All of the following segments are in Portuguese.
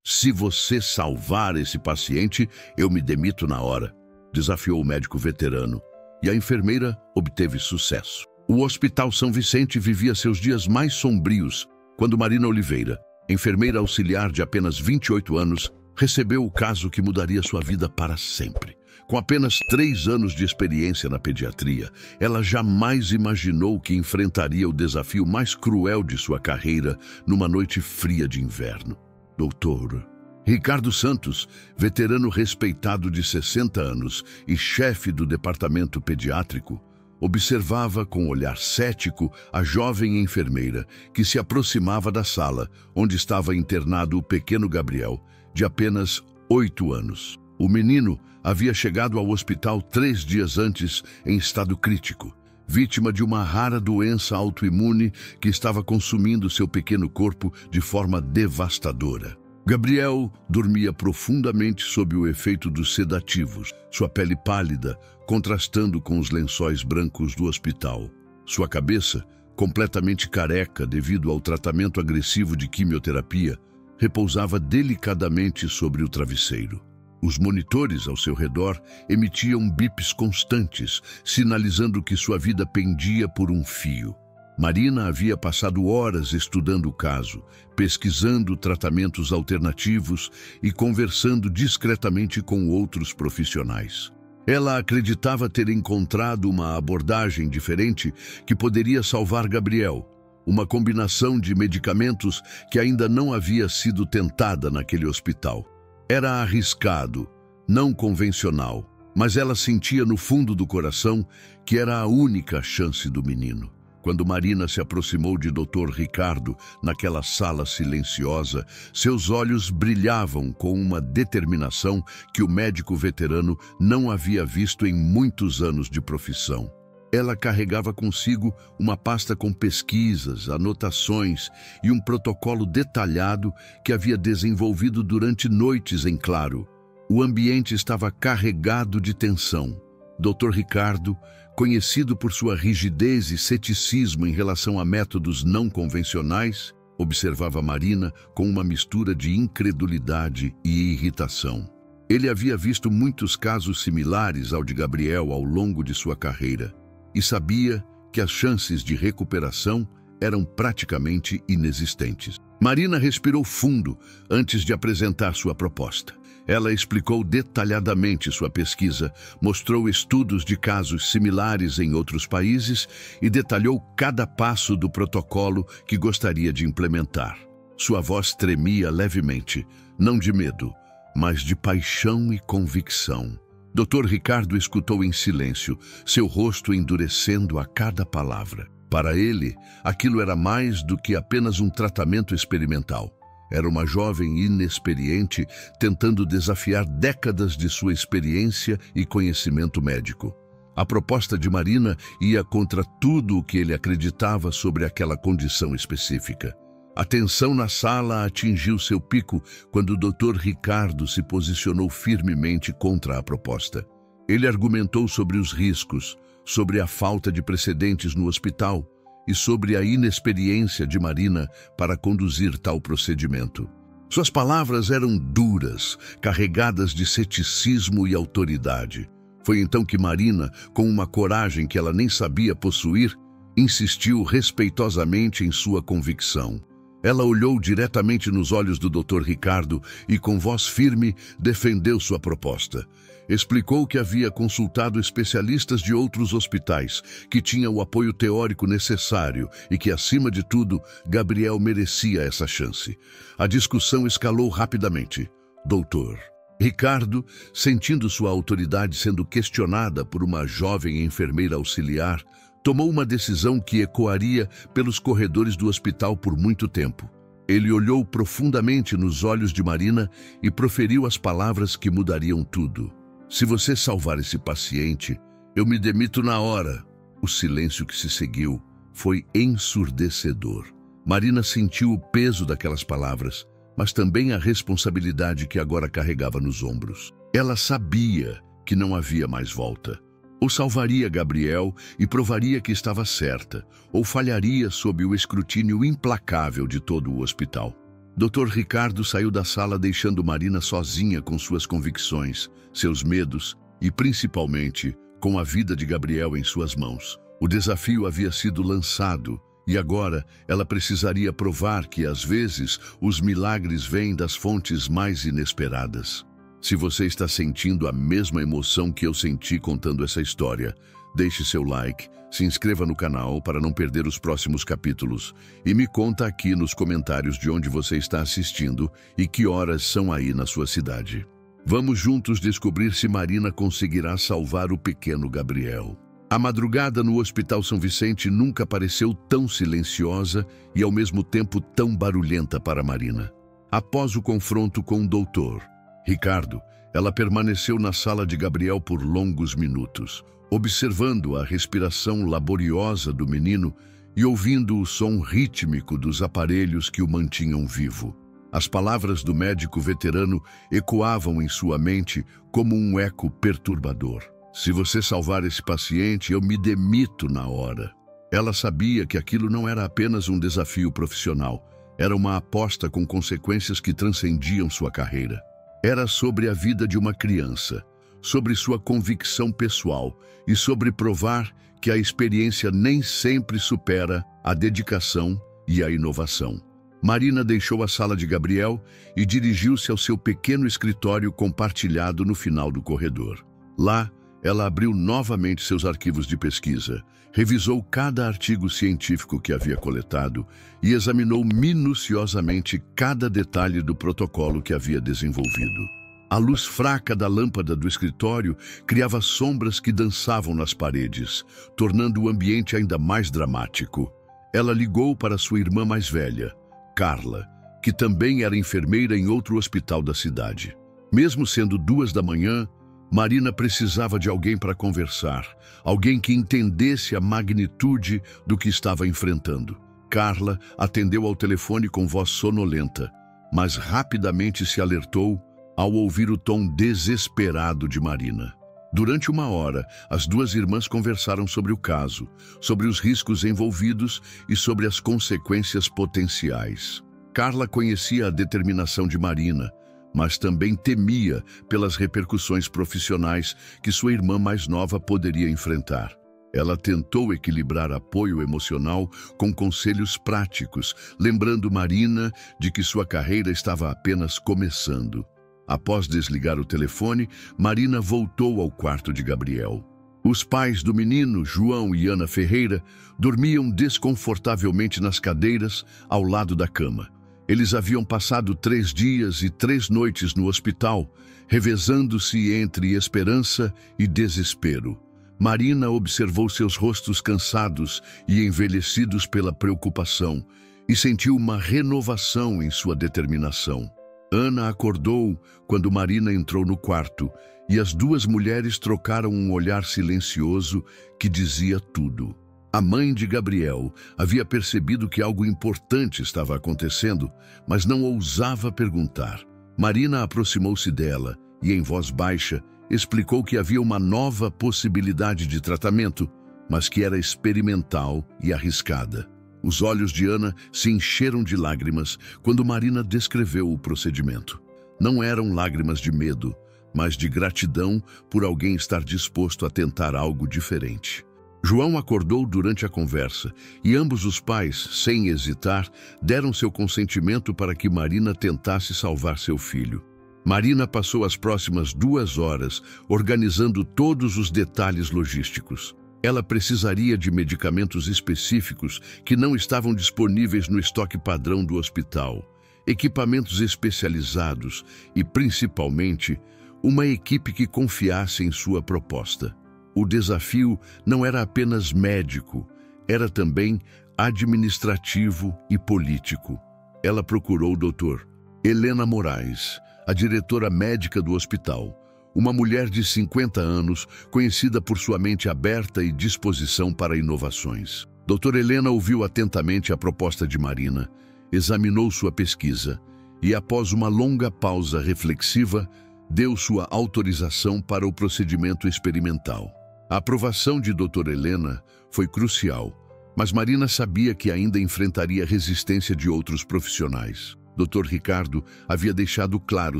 Se você salvar esse paciente, eu me demito na hora, desafiou o médico veterano, e a enfermeira obteve sucesso. O Hospital São Vicente vivia seus dias mais sombrios quando Marina Oliveira, enfermeira auxiliar de apenas 28 anos, recebeu o caso que mudaria sua vida para sempre. Com apenas 3 anos de experiência na pediatria, ela jamais imaginou que enfrentaria o desafio mais cruel de sua carreira numa noite fria de inverno. Doutor Ricardo Santos, veterano respeitado de 60 anos e chefe do departamento pediátrico, observava com olhar cético a jovem enfermeira que se aproximava da sala onde estava internado o pequeno Gabriel, de apenas 8 anos. O menino havia chegado ao hospital 3 dias antes em estado crítico, vítima de uma rara doença autoimune que estava consumindo seu pequeno corpo de forma devastadora. Gabriel dormia profundamente sob o efeito dos sedativos, sua pele pálida, contrastando com os lençóis brancos do hospital. Sua cabeça, completamente careca devido ao tratamento agressivo de quimioterapia, repousava delicadamente sobre o travesseiro. Os monitores ao seu redor emitiam bips constantes, sinalizando que sua vida pendia por um fio. Marina havia passado horas estudando o caso, pesquisando tratamentos alternativos e conversando discretamente com outros profissionais. Ela acreditava ter encontrado uma abordagem diferente que poderia salvar Gabriel, uma combinação de medicamentos que ainda não havia sido tentada naquele hospital. Era arriscado, não convencional, mas ela sentia no fundo do coração que era a única chance do menino. Quando Marina se aproximou de Dr. Ricardo naquela sala silenciosa, seus olhos brilhavam com uma determinação que o médico veterano não havia visto em muitos anos de profissão. Ela carregava consigo uma pasta com pesquisas, anotações e um protocolo detalhado que havia desenvolvido durante noites em claro. O ambiente estava carregado de tensão. Dr. Ricardo, conhecido por sua rigidez e ceticismo em relação a métodos não convencionais, observava Marina com uma mistura de incredulidade e irritação. Ele havia visto muitos casos similares ao de Gabriel ao longo de sua carreira e sabia que as chances de recuperação eram praticamente inexistentes. Marina respirou fundo antes de apresentar sua proposta. Ela explicou detalhadamente sua pesquisa, mostrou estudos de casos similares em outros países e detalhou cada passo do protocolo que gostaria de implementar. Sua voz tremia levemente, não de medo, mas de paixão e convicção. Dr. Ricardo escutou em silêncio, seu rosto endurecendo a cada palavra. Para ele, aquilo era mais do que apenas um tratamento experimental. Era uma jovem inexperiente tentando desafiar décadas de sua experiência e conhecimento médico. A proposta de Marina ia contra tudo o que ele acreditava sobre aquela condição específica. A tensão na sala atingiu seu pico quando o Dr. Ricardo se posicionou firmemente contra a proposta. Ele argumentou sobre os riscos, sobre a falta de precedentes no hospital e sobre a inexperiência de Marina para conduzir tal procedimento. Suas palavras eram duras, carregadas de ceticismo e autoridade. Foi então que Marina, com uma coragem que ela nem sabia possuir, insistiu respeitosamente em sua convicção. Ela olhou diretamente nos olhos do Dr. Ricardo e, com voz firme, defendeu sua proposta. Explicou que havia consultado especialistas de outros hospitais, que tinha o apoio teórico necessário e que, acima de tudo, Gabriel merecia essa chance. A discussão escalou rapidamente. Doutor Ricardo, sentindo sua autoridade sendo questionada por uma jovem enfermeira auxiliar, tomou uma decisão que ecoaria pelos corredores do hospital por muito tempo. Ele olhou profundamente nos olhos de Marina e proferiu as palavras que mudariam tudo. Se você salvar esse paciente, eu me demito na hora. O silêncio que se seguiu foi ensurdecedor. Marina sentiu o peso daquelas palavras, mas também a responsabilidade que agora carregava nos ombros. Ela sabia que não havia mais volta. Ou salvaria Gabriel e provaria que estava certa, ou falharia sob o escrutínio implacável de todo o hospital. Dr. Ricardo saiu da sala deixando Marina sozinha com suas convicções, seus medos e, principalmente, com a vida de Gabriel em suas mãos. O desafio havia sido lançado e agora ela precisaria provar que, às vezes, os milagres vêm das fontes mais inesperadas. Se você está sentindo a mesma emoção que eu senti contando essa história, deixe seu like, se inscreva no canal para não perder os próximos capítulos e me conta aqui nos comentários de onde você está assistindo e que horas são aí na sua cidade. Vamos juntos descobrir se Marina conseguirá salvar o pequeno Gabriel. A madrugada no Hospital São Vicente nunca pareceu tão silenciosa e ao mesmo tempo tão barulhenta para Marina. Após o confronto com o doutor Ricardo, ela permaneceu na sala de Gabriel por longos minutos, observando a respiração laboriosa do menino e ouvindo o som rítmico dos aparelhos que o mantinham vivo. As palavras do médico veterano ecoavam em sua mente como um eco perturbador. Se você salvar esse paciente, eu me demito na hora. Ela sabia que aquilo não era apenas um desafio profissional, era uma aposta com consequências que transcendiam sua carreira. Era sobre a vida de uma criança, sobre sua convicção pessoal e sobre provar que a experiência nem sempre supera a dedicação e a inovação. Marina deixou a sala de Gabriel e dirigiu-se ao seu pequeno escritório compartilhado no final do corredor. Lá, ela abriu novamente seus arquivos de pesquisa, revisou cada artigo científico que havia coletado e examinou minuciosamente cada detalhe do protocolo que havia desenvolvido. A luz fraca da lâmpada do escritório criava sombras que dançavam nas paredes, tornando o ambiente ainda mais dramático. Ela ligou para sua irmã mais velha, Carla, que também era enfermeira em outro hospital da cidade. Mesmo sendo 2 da manhã, Marina precisava de alguém para conversar, alguém que entendesse a magnitude do que estava enfrentando. Carla atendeu ao telefone com voz sonolenta, mas rapidamente se alertou ao ouvir o tom desesperado de Marina. Durante 1 hora, as 2 irmãs conversaram sobre o caso, sobre os riscos envolvidos e sobre as consequências potenciais. Carla conhecia a determinação de Marina, mas também temia pelas repercussões profissionais que sua irmã mais nova poderia enfrentar. Ela tentou equilibrar apoio emocional com conselhos práticos, lembrando Marina de que sua carreira estava apenas começando. Após desligar o telefone, Marina voltou ao quarto de Gabriel. Os pais do menino, João e Ana Ferreira, dormiam desconfortavelmente nas cadeiras ao lado da cama. Eles haviam passado 3 dias e 3 noites no hospital, revezando-se entre esperança e desespero. Marina observou seus rostos cansados e envelhecidos pela preocupação e sentiu uma renovação em sua determinação. Ana acordou quando Marina entrou no quarto e as 2 mulheres trocaram um olhar silencioso que dizia tudo. A mãe de Gabriel havia percebido que algo importante estava acontecendo, mas não ousava perguntar. Marina aproximou-se dela e, em voz baixa, explicou que havia uma nova possibilidade de tratamento, mas que era experimental e arriscada. Os olhos de Ana se encheram de lágrimas quando Marina descreveu o procedimento. Não eram lágrimas de medo, mas de gratidão por alguém estar disposto a tentar algo diferente. João acordou durante a conversa e ambos os pais, sem hesitar, deram seu consentimento para que Marina tentasse salvar seu filho. Marina passou as próximas 2 horas organizando todos os detalhes logísticos. Ela precisaria de medicamentos específicos que não estavam disponíveis no estoque padrão do hospital, equipamentos especializados e, principalmente, uma equipe que confiasse em sua proposta. O desafio não era apenas médico, era também administrativo e político. Ela procurou o Dr. Helena Moraes, a diretora médica do hospital, uma mulher de 50 anos, conhecida por sua mente aberta e disposição para inovações. Dr. Helena ouviu atentamente a proposta de Marina, examinou sua pesquisa e, após uma longa pausa reflexiva, deu sua autorização para o procedimento experimental. A aprovação de Dr. Helena foi crucial, mas Marina sabia que ainda enfrentaria a resistência de outros profissionais. Dr. Ricardo havia deixado claro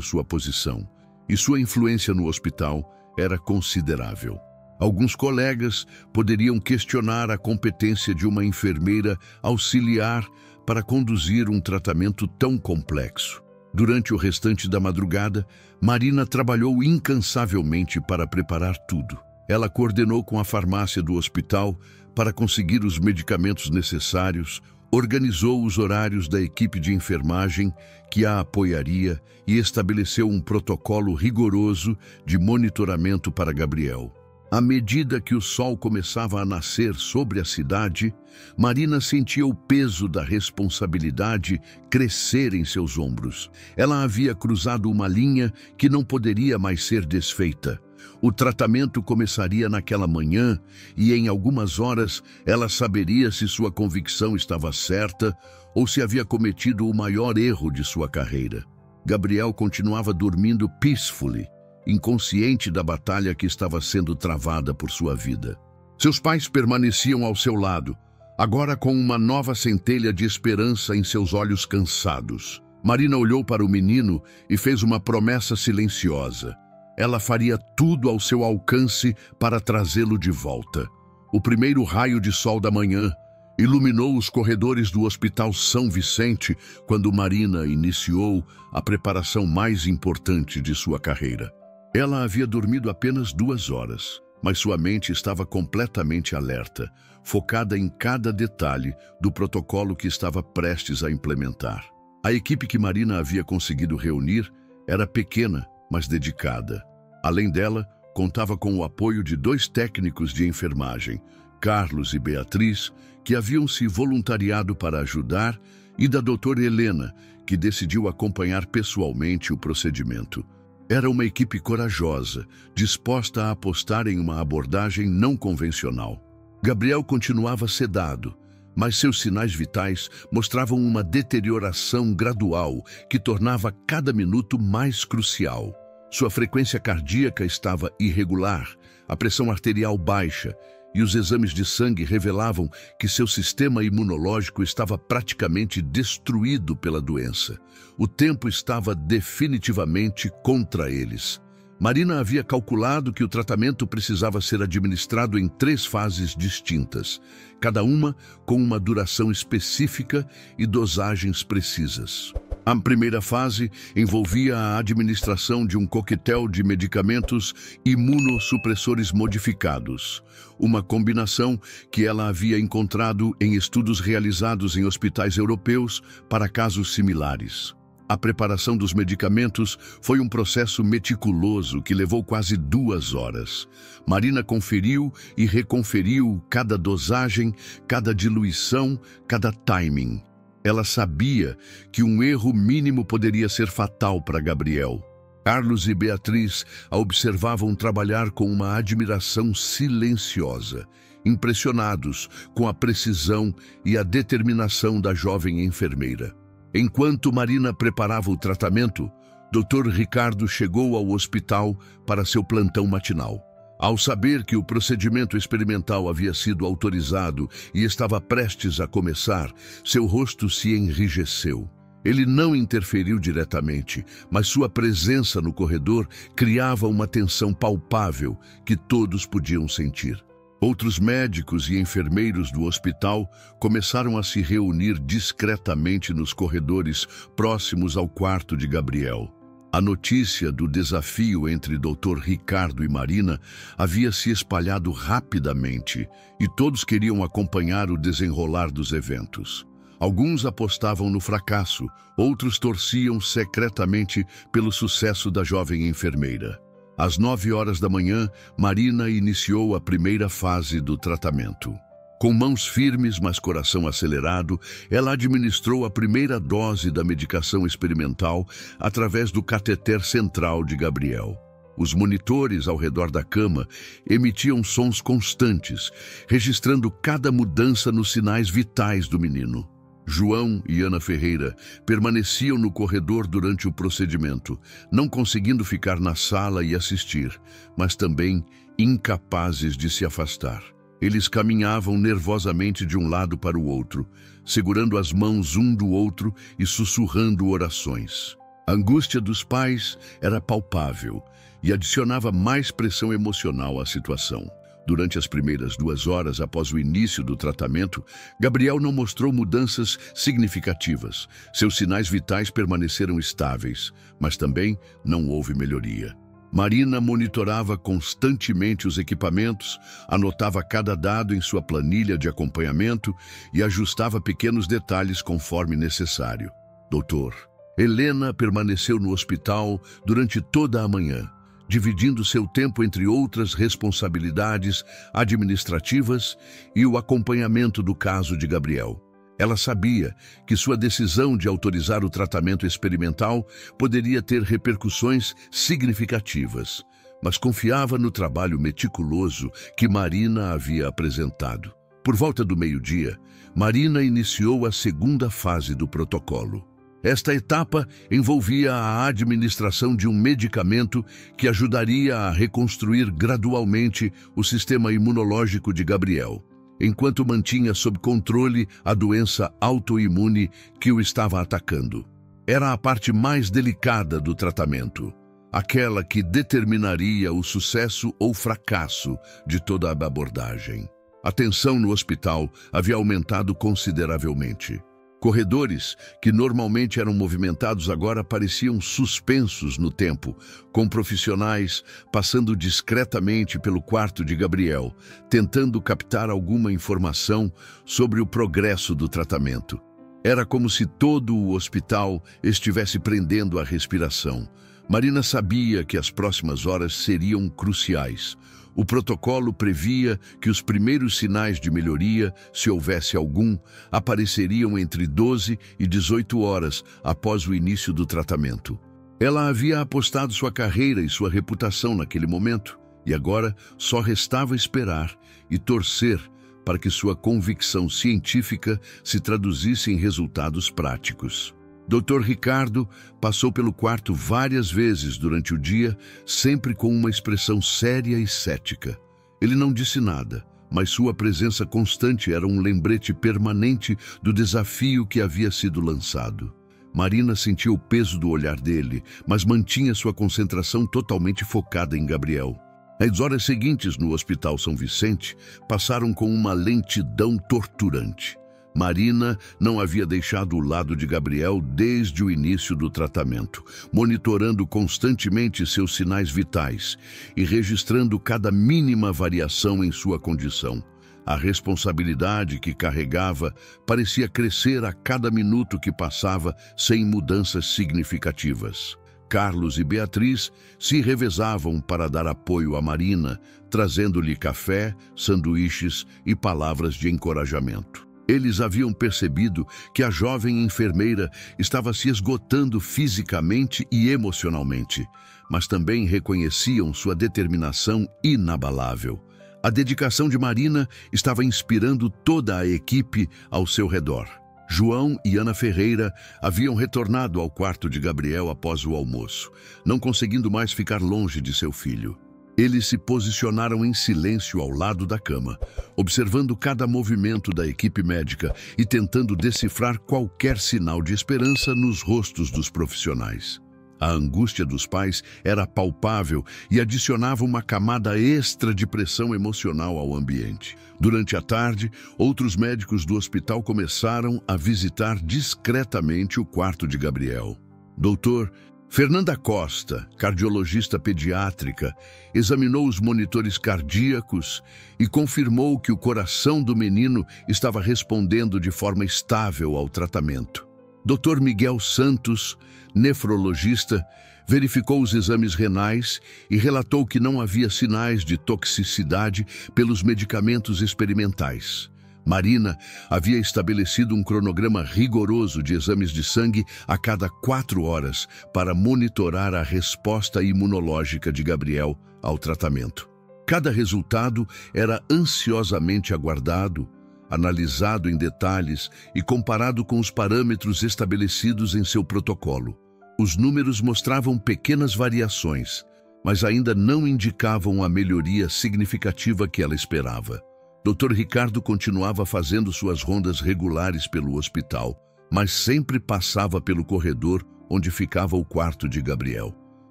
sua posição, e sua influência no hospital era considerável. Alguns colegas poderiam questionar a competência de uma enfermeira auxiliar para conduzir um tratamento tão complexo. Durante o restante da madrugada, Marina trabalhou incansavelmente para preparar tudo. Ela coordenou com a farmácia do hospital para conseguir os medicamentos necessários, organizou os horários da equipe de enfermagem que a apoiaria e estabeleceu um protocolo rigoroso de monitoramento para Gabriel. À medida que o sol começava a nascer sobre a cidade, Marina sentia o peso da responsabilidade crescer em seus ombros. Ela havia cruzado uma linha que não poderia mais ser desfeita. O tratamento começaria naquela manhã e, em algumas horas, ela saberia se sua convicção estava certa ou se havia cometido o maior erro de sua carreira. Gabriel continuava dormindo peacefully, inconsciente da batalha que estava sendo travada por sua vida. Seus pais permaneciam ao seu lado, agora com uma nova centelha de esperança em seus olhos cansados. Marina olhou para o menino e fez uma promessa silenciosa. Ela faria tudo ao seu alcance para trazê-lo de volta. O primeiro raio de sol da manhã iluminou os corredores do Hospital São Vicente quando Marina iniciou a preparação mais importante de sua carreira. Ela havia dormido apenas 2 horas, mas sua mente estava completamente alerta, focada em cada detalhe do protocolo que estava prestes a implementar. A equipe que Marina havia conseguido reunir era pequena, mas dedicada. Além dela, contava com o apoio de 2 técnicos de enfermagem, Carlos e Beatriz, que haviam se voluntariado para ajudar, e da doutora Helena, que decidiu acompanhar pessoalmente o procedimento. Era uma equipe corajosa, disposta a apostar em uma abordagem não convencional. Gabriel continuava sedado, mas seus sinais vitais mostravam uma deterioração gradual que tornava cada minuto mais crucial. Sua frequência cardíaca estava irregular, a pressão arterial baixa, e os exames de sangue revelavam que seu sistema imunológico estava praticamente destruído pela doença. O tempo estava definitivamente contra eles. Marina havia calculado que o tratamento precisava ser administrado em 3 fases distintas, cada uma com uma duração específica e dosagens precisas. A primeira fase envolvia a administração de um coquetel de medicamentos imunossupressores modificados, uma combinação que ela havia encontrado em estudos realizados em hospitais europeus para casos similares. A preparação dos medicamentos foi um processo meticuloso que levou quase 2 horas. Marina conferiu e reconferiu cada dosagem, cada diluição, cada timing. Ela sabia que um erro mínimo poderia ser fatal para Gabriel. Carlos e Beatriz a observavam trabalhar com uma admiração silenciosa, impressionados com a precisão e a determinação da jovem enfermeira. Enquanto Marina preparava o tratamento, Dr. Ricardo chegou ao hospital para seu plantão matinal. Ao saber que o procedimento experimental havia sido autorizado e estava prestes a começar, seu rosto se enrijeceu. Ele não interferiu diretamente, mas sua presença no corredor criava uma tensão palpável que todos podiam sentir. Outros médicos e enfermeiros do hospital começaram a se reunir discretamente nos corredores próximos ao quarto de Gabriel. A notícia do desafio entre Dr. Ricardo e Marina havia se espalhado rapidamente e todos queriam acompanhar o desenrolar dos eventos. Alguns apostavam no fracasso, outros torciam secretamente pelo sucesso da jovem enfermeira. Às 9 horas da manhã, Marina iniciou a primeira fase do tratamento. Com mãos firmes, mas coração acelerado, ela administrou a primeira dose da medicação experimental através do cateter central de Gabriel. Os monitores ao redor da cama emitiam sons constantes, registrando cada mudança nos sinais vitais do menino. João e Ana Ferreira permaneciam no corredor durante o procedimento, não conseguindo ficar na sala e assistir, mas também incapazes de se afastar. Eles caminhavam nervosamente de um lado para o outro, segurando as mãos um do outro e sussurrando orações. A angústia dos pais era palpável e adicionava mais pressão emocional à situação. Durante as primeiras 2 horas após o início do tratamento, Gabriel não mostrou mudanças significativas. Seus sinais vitais permaneceram estáveis, mas também não houve melhoria. Marina monitorava constantemente os equipamentos, anotava cada dado em sua planilha de acompanhamento e ajustava pequenos detalhes conforme necessário. Doutor, Helena permaneceu no hospital durante toda a manhã, dividindo seu tempo entre outras responsabilidades administrativas e o acompanhamento do caso de Gabriel. Ela sabia que sua decisão de autorizar o tratamento experimental poderia ter repercussões significativas, mas confiava no trabalho meticuloso que Marina havia apresentado. Por volta do meio-dia, Marina iniciou a segunda fase do protocolo. Esta etapa envolvia a administração de um medicamento que ajudaria a reconstruir gradualmente o sistema imunológico de Gabriel, enquanto mantinha sob controle a doença autoimune que o estava atacando. Era a parte mais delicada do tratamento, aquela que determinaria o sucesso ou fracasso de toda a abordagem. A tensão no hospital havia aumentado consideravelmente. Corredores, que normalmente eram movimentados, agora pareciam suspensos no tempo, com profissionais passando discretamente pelo quarto de Gabriel, tentando captar alguma informação sobre o progresso do tratamento. Era como se todo o hospital estivesse prendendo a respiração. Marina sabia que as próximas horas seriam cruciais. O protocolo previa que os primeiros sinais de melhoria, se houvesse algum, apareceriam entre 12 e 18 horas após o início do tratamento. Ela havia apostado sua carreira e sua reputação naquele momento, e agora só restava esperar e torcer para que sua convicção científica se traduzisse em resultados práticos. Dr. Ricardo passou pelo quarto várias vezes durante o dia, sempre com uma expressão séria e cética. Ele não disse nada, mas sua presença constante era um lembrete permanente do desafio que havia sido lançado. Marina sentia o peso do olhar dele, mas mantinha sua concentração totalmente focada em Gabriel. As horas seguintes no Hospital São Vicente passaram com uma lentidão torturante. Marina não havia deixado o lado de Gabriel desde o início do tratamento, monitorando constantemente seus sinais vitais e registrando cada mínima variação em sua condição. A responsabilidade que carregava parecia crescer a cada minuto que passava sem mudanças significativas. Carlos e Beatriz se revezavam para dar apoio a Marina, trazendo-lhe café, sanduíches e palavras de encorajamento. Eles haviam percebido que a jovem enfermeira estava se esgotando fisicamente e emocionalmente, mas também reconheciam sua determinação inabalável. A dedicação de Marina estava inspirando toda a equipe ao seu redor. João e Ana Ferreira haviam retornado ao quarto de Gabriel após o almoço, não conseguindo mais ficar longe de seu filho. Eles se posicionaram em silêncio ao lado da cama, observando cada movimento da equipe médica e tentando decifrar qualquer sinal de esperança nos rostos dos profissionais. A angústia dos pais era palpável e adicionava uma camada extra de pressão emocional ao ambiente. Durante a tarde, outros médicos do hospital começaram a visitar discretamente o quarto de Gabriel. Doutor Fernanda Costa, cardiologista pediátrica, examinou os monitores cardíacos e confirmou que o coração do menino estava respondendo de forma estável ao tratamento. Dr. Miguel Santos, nefrologista, verificou os exames renais e relatou que não havia sinais de toxicidade pelos medicamentos experimentais. Marina havia estabelecido um cronograma rigoroso de exames de sangue a cada 4 horas para monitorar a resposta imunológica de Gabriel ao tratamento. Cada resultado era ansiosamente aguardado, analisado em detalhes e comparado com os parâmetros estabelecidos em seu protocolo. Os números mostravam pequenas variações, mas ainda não indicavam a melhoria significativa que ela esperava. Dr. Ricardo continuava fazendo suas rondas regulares pelo hospital, mas sempre passava pelo corredor onde ficava o quarto de Gabriel.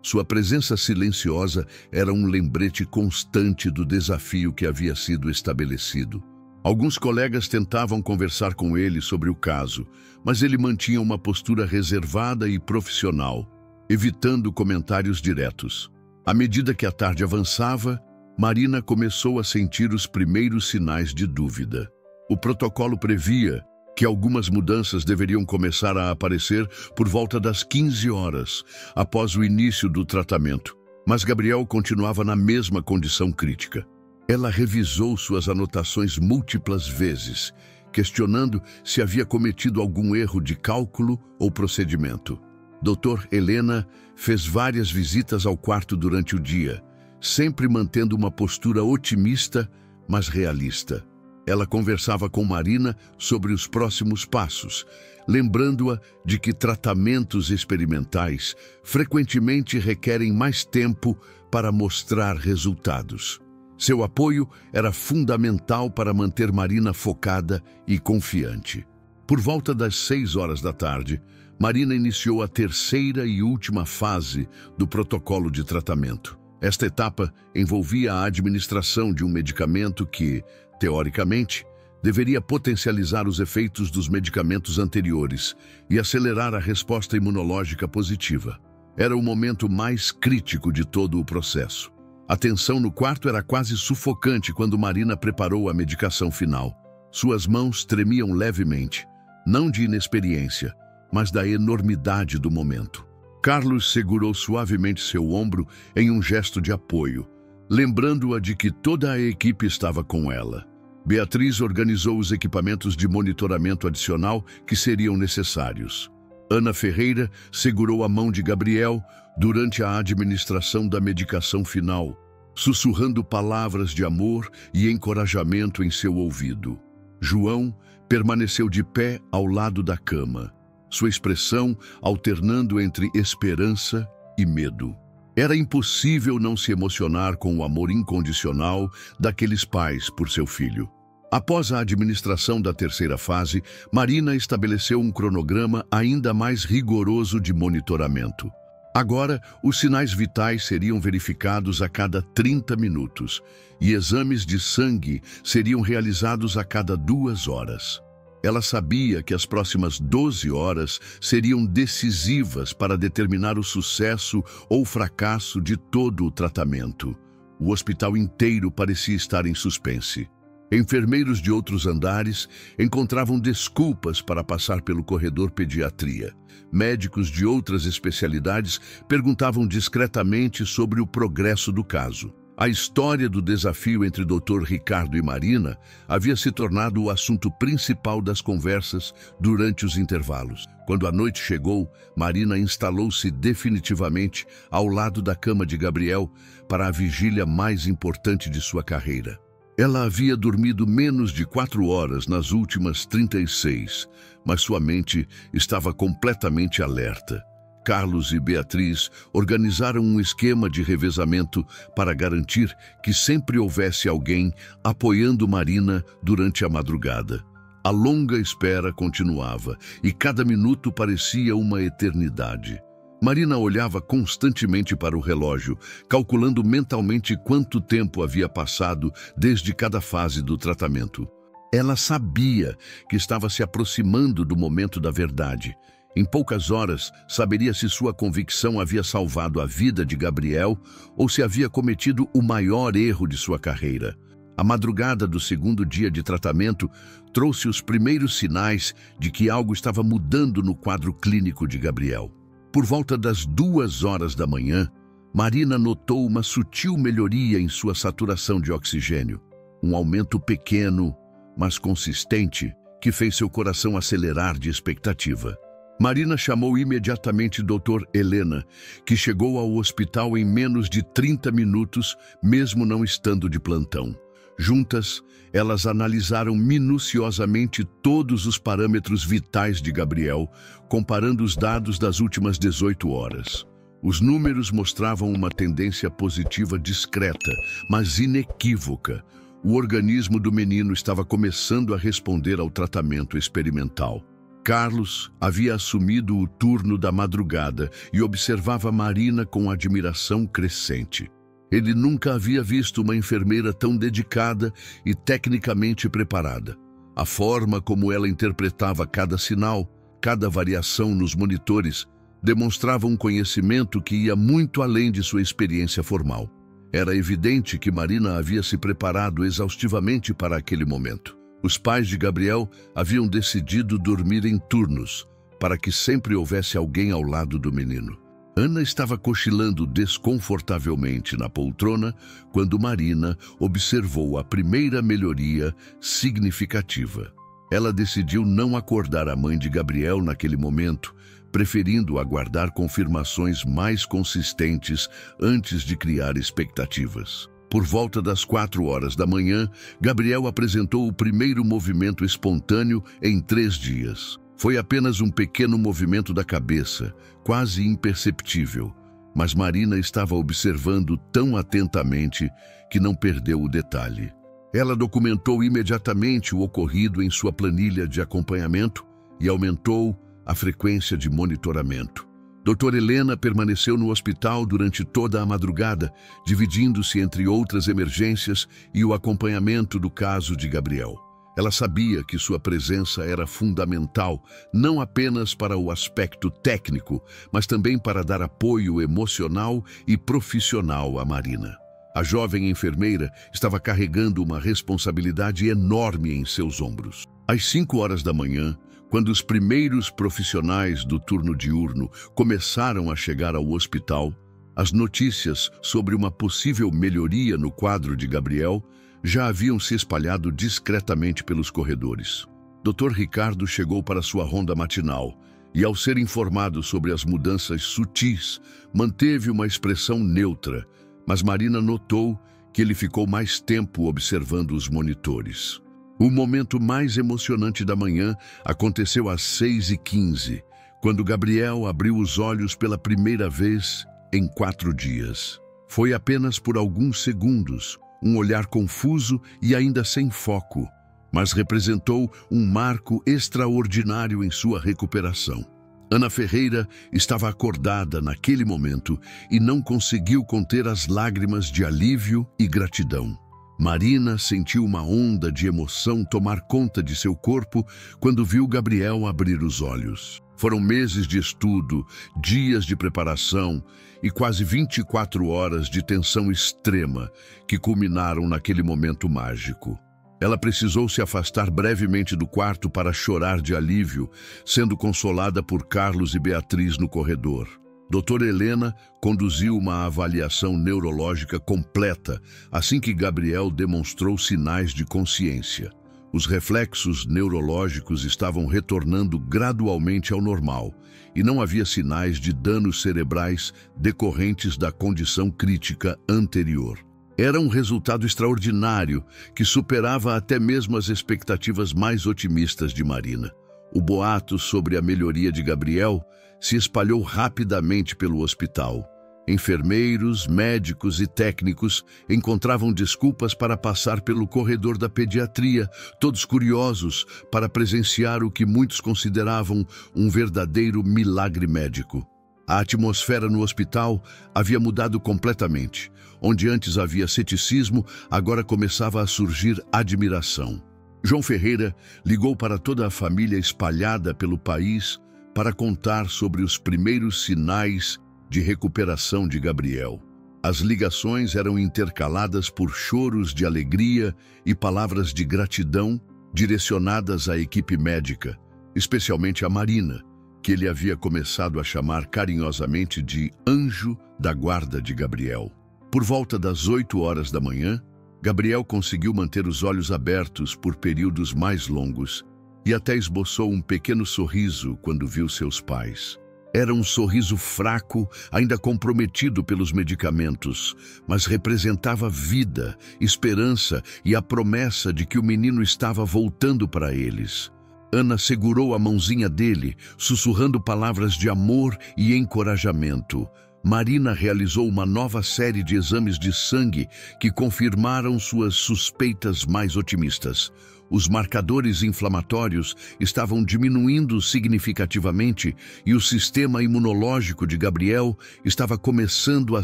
Sua presença silenciosa era um lembrete constante do desafio que havia sido estabelecido. Alguns colegas tentavam conversar com ele sobre o caso, mas ele mantinha uma postura reservada e profissional, evitando comentários diretos. À medida que a tarde avançava, Marina começou a sentir os primeiros sinais de dúvida. O protocolo previa que algumas mudanças deveriam começar a aparecer por volta das 15 horas, após o início do tratamento. Mas Gabriel continuava na mesma condição crítica. Ela revisou suas anotações múltiplas vezes, questionando se havia cometido algum erro de cálculo ou procedimento. Dr. Helena fez várias visitas ao quarto durante o dia, sempre mantendo uma postura otimista, mas realista. Ela conversava com Marina sobre os próximos passos, lembrando-a de que tratamentos experimentais frequentemente requerem mais tempo para mostrar resultados. Seu apoio era fundamental para manter Marina focada e confiante. Por volta das 6 horas da tarde, Marina iniciou a terceira e última fase do protocolo de tratamento. Esta etapa envolvia a administração de um medicamento que, teoricamente, deveria potencializar os efeitos dos medicamentos anteriores e acelerar a resposta imunológica positiva. Era o momento mais crítico de todo o processo. A tensão no quarto era quase sufocante quando Marina preparou a medicação final. Suas mãos tremiam levemente, não de inexperiência, mas da enormidade do momento. Carlos segurou suavemente seu ombro em um gesto de apoio, lembrando-a de que toda a equipe estava com ela. Beatriz organizou os equipamentos de monitoramento adicional que seriam necessários. Ana Ferreira segurou a mão de Gabriel durante a administração da medicação final, sussurrando palavras de amor e encorajamento em seu ouvido. João permaneceu de pé ao lado da cama, sua expressão alternando entre esperança e medo. Era impossível não se emocionar com o amor incondicional daqueles pais por seu filho. Após a administração da terceira fase, Marina estabeleceu um cronograma ainda mais rigoroso de monitoramento. Agora, os sinais vitais seriam verificados a cada 30 minutos e exames de sangue seriam realizados a cada 2 horas. Ela sabia que as próximas 12 horas seriam decisivas para determinar o sucesso ou fracasso de todo o tratamento. O hospital inteiro parecia estar em suspense. Enfermeiros de outros andares encontravam desculpas para passar pelo corredor pediatria. Médicos de outras especialidades perguntavam discretamente sobre o progresso do caso. A história do desafio entre Dr. Ricardo e Marina havia se tornado o assunto principal das conversas durante os intervalos. Quando a noite chegou, Marina instalou-se definitivamente ao lado da cama de Gabriel para a vigília mais importante de sua carreira. Ela havia dormido menos de 4 horas nas últimas 36, mas sua mente estava completamente alerta. Carlos e Beatriz organizaram um esquema de revezamento para garantir que sempre houvesse alguém apoiando Marina durante a madrugada. A longa espera continuava e cada minuto parecia uma eternidade. Marina olhava constantemente para o relógio, calculando mentalmente quanto tempo havia passado desde cada fase do tratamento. Ela sabia que estava se aproximando do momento da verdade. Em poucas horas, saberia se sua convicção havia salvado a vida de Gabriel ou se havia cometido o maior erro de sua carreira. A madrugada do segundo dia de tratamento trouxe os primeiros sinais de que algo estava mudando no quadro clínico de Gabriel. Por volta das 2 horas da manhã, Marina notou uma sutil melhoria em sua saturação de oxigênio. Um aumento pequeno, mas consistente, que fez seu coração acelerar de expectativa. Marina chamou imediatamente Dr. Helena, que chegou ao hospital em menos de 30 minutos, mesmo não estando de plantão. Juntas, elas analisaram minuciosamente todos os parâmetros vitais de Gabriel, comparando os dados das últimas 18 horas. Os números mostravam uma tendência positiva discreta, mas inequívoca, O organismo do menino estava começando a responder ao tratamento experimental. Carlos havia assumido o turno da madrugada e observava Marina com admiração crescente. Ele nunca havia visto uma enfermeira tão dedicada e tecnicamente preparada. A forma como ela interpretava cada sinal, cada variação nos monitores, demonstrava um conhecimento que ia muito além de sua experiência formal. Era evidente que Marina havia se preparado exaustivamente para aquele momento. Os pais de Gabriel haviam decidido dormir em turnos, para que sempre houvesse alguém ao lado do menino. Ana estava cochilando desconfortavelmente na poltrona quando Marina observou a primeira melhoria significativa. Ela decidiu não acordar a mãe de Gabriel naquele momento, preferindo aguardar confirmações mais consistentes antes de criar expectativas. Por volta das 4 horas da manhã, Gabriel apresentou o primeiro movimento espontâneo em 3 dias. Foi apenas um pequeno movimento da cabeça, quase imperceptível, mas Marina estava observando tão atentamente que não perdeu o detalhe. Ela documentou imediatamente o ocorrido em sua planilha de acompanhamento e aumentou a frequência de monitoramento. Doutora Helena permaneceu no hospital durante toda a madrugada, dividindo-se entre outras emergências e o acompanhamento do caso de Gabriel. Ela sabia que sua presença era fundamental, não apenas para o aspecto técnico, mas também para dar apoio emocional e profissional a Marina. A jovem enfermeira estava carregando uma responsabilidade enorme em seus ombros. Às 5 horas da manhã, quando os primeiros profissionais do turno diurno começaram a chegar ao hospital, as notícias sobre uma possível melhoria no quadro de Gabriel já haviam se espalhado discretamente pelos corredores. Dr. Ricardo chegou para sua ronda matinal e, ao ser informado sobre as mudanças sutis, manteve uma expressão neutra, mas Marina notou que ele ficou mais tempo observando os monitores. O momento mais emocionante da manhã aconteceu às 6h15, quando Gabriel abriu os olhos pela primeira vez em 4 dias. Foi apenas por alguns segundos, um olhar confuso e ainda sem foco, mas representou um marco extraordinário em sua recuperação. Ana Ferreira estava acordada naquele momento e não conseguiu conter as lágrimas de alívio e gratidão. Marina sentiu uma onda de emoção tomar conta de seu corpo quando viu Gabriel abrir os olhos. Foram meses de estudo, dias de preparação e quase 24 horas de tensão extrema que culminaram naquele momento mágico. Ela precisou se afastar brevemente do quarto para chorar de alívio, sendo consolada por Carlos e Beatriz no corredor. Doutora Helena conduziu uma avaliação neurológica completa assim que Gabriel demonstrou sinais de consciência. Os reflexos neurológicos estavam retornando gradualmente ao normal e não havia sinais de danos cerebrais decorrentes da condição crítica anterior. Era um resultado extraordinário que superava até mesmo as expectativas mais otimistas de Marina. O boato sobre a melhoria de Gabriel se espalhou rapidamente pelo hospital. Enfermeiros, médicos e técnicos encontravam desculpas para passar pelo corredor da pediatria, todos curiosos para presenciar o que muitos consideravam um verdadeiro milagre médico. A atmosfera no hospital havia mudado completamente. Onde antes havia ceticismo, agora começava a surgir admiração. João Ferreira ligou para toda a família espalhada pelo país para contar sobre os primeiros sinais de recuperação de Gabriel. As ligações eram intercaladas por choros de alegria e palavras de gratidão direcionadas à equipe médica, especialmente a Marina, que ele havia começado a chamar carinhosamente de anjo da guarda de Gabriel. Por volta das 8 horas da manhã, Gabriel conseguiu manter os olhos abertos por períodos mais longos e até esboçou um pequeno sorriso quando viu seus pais. Era um sorriso fraco, ainda comprometido pelos medicamentos, mas representava vida, esperança e a promessa de que o menino estava voltando para eles. Ana segurou a mãozinha dele, sussurrando palavras de amor e encorajamento, Marina realizou uma nova série de exames de sangue que confirmaram suas suspeitas mais otimistas. Os marcadores inflamatórios estavam diminuindo significativamente e o sistema imunológico de Gabriel estava começando a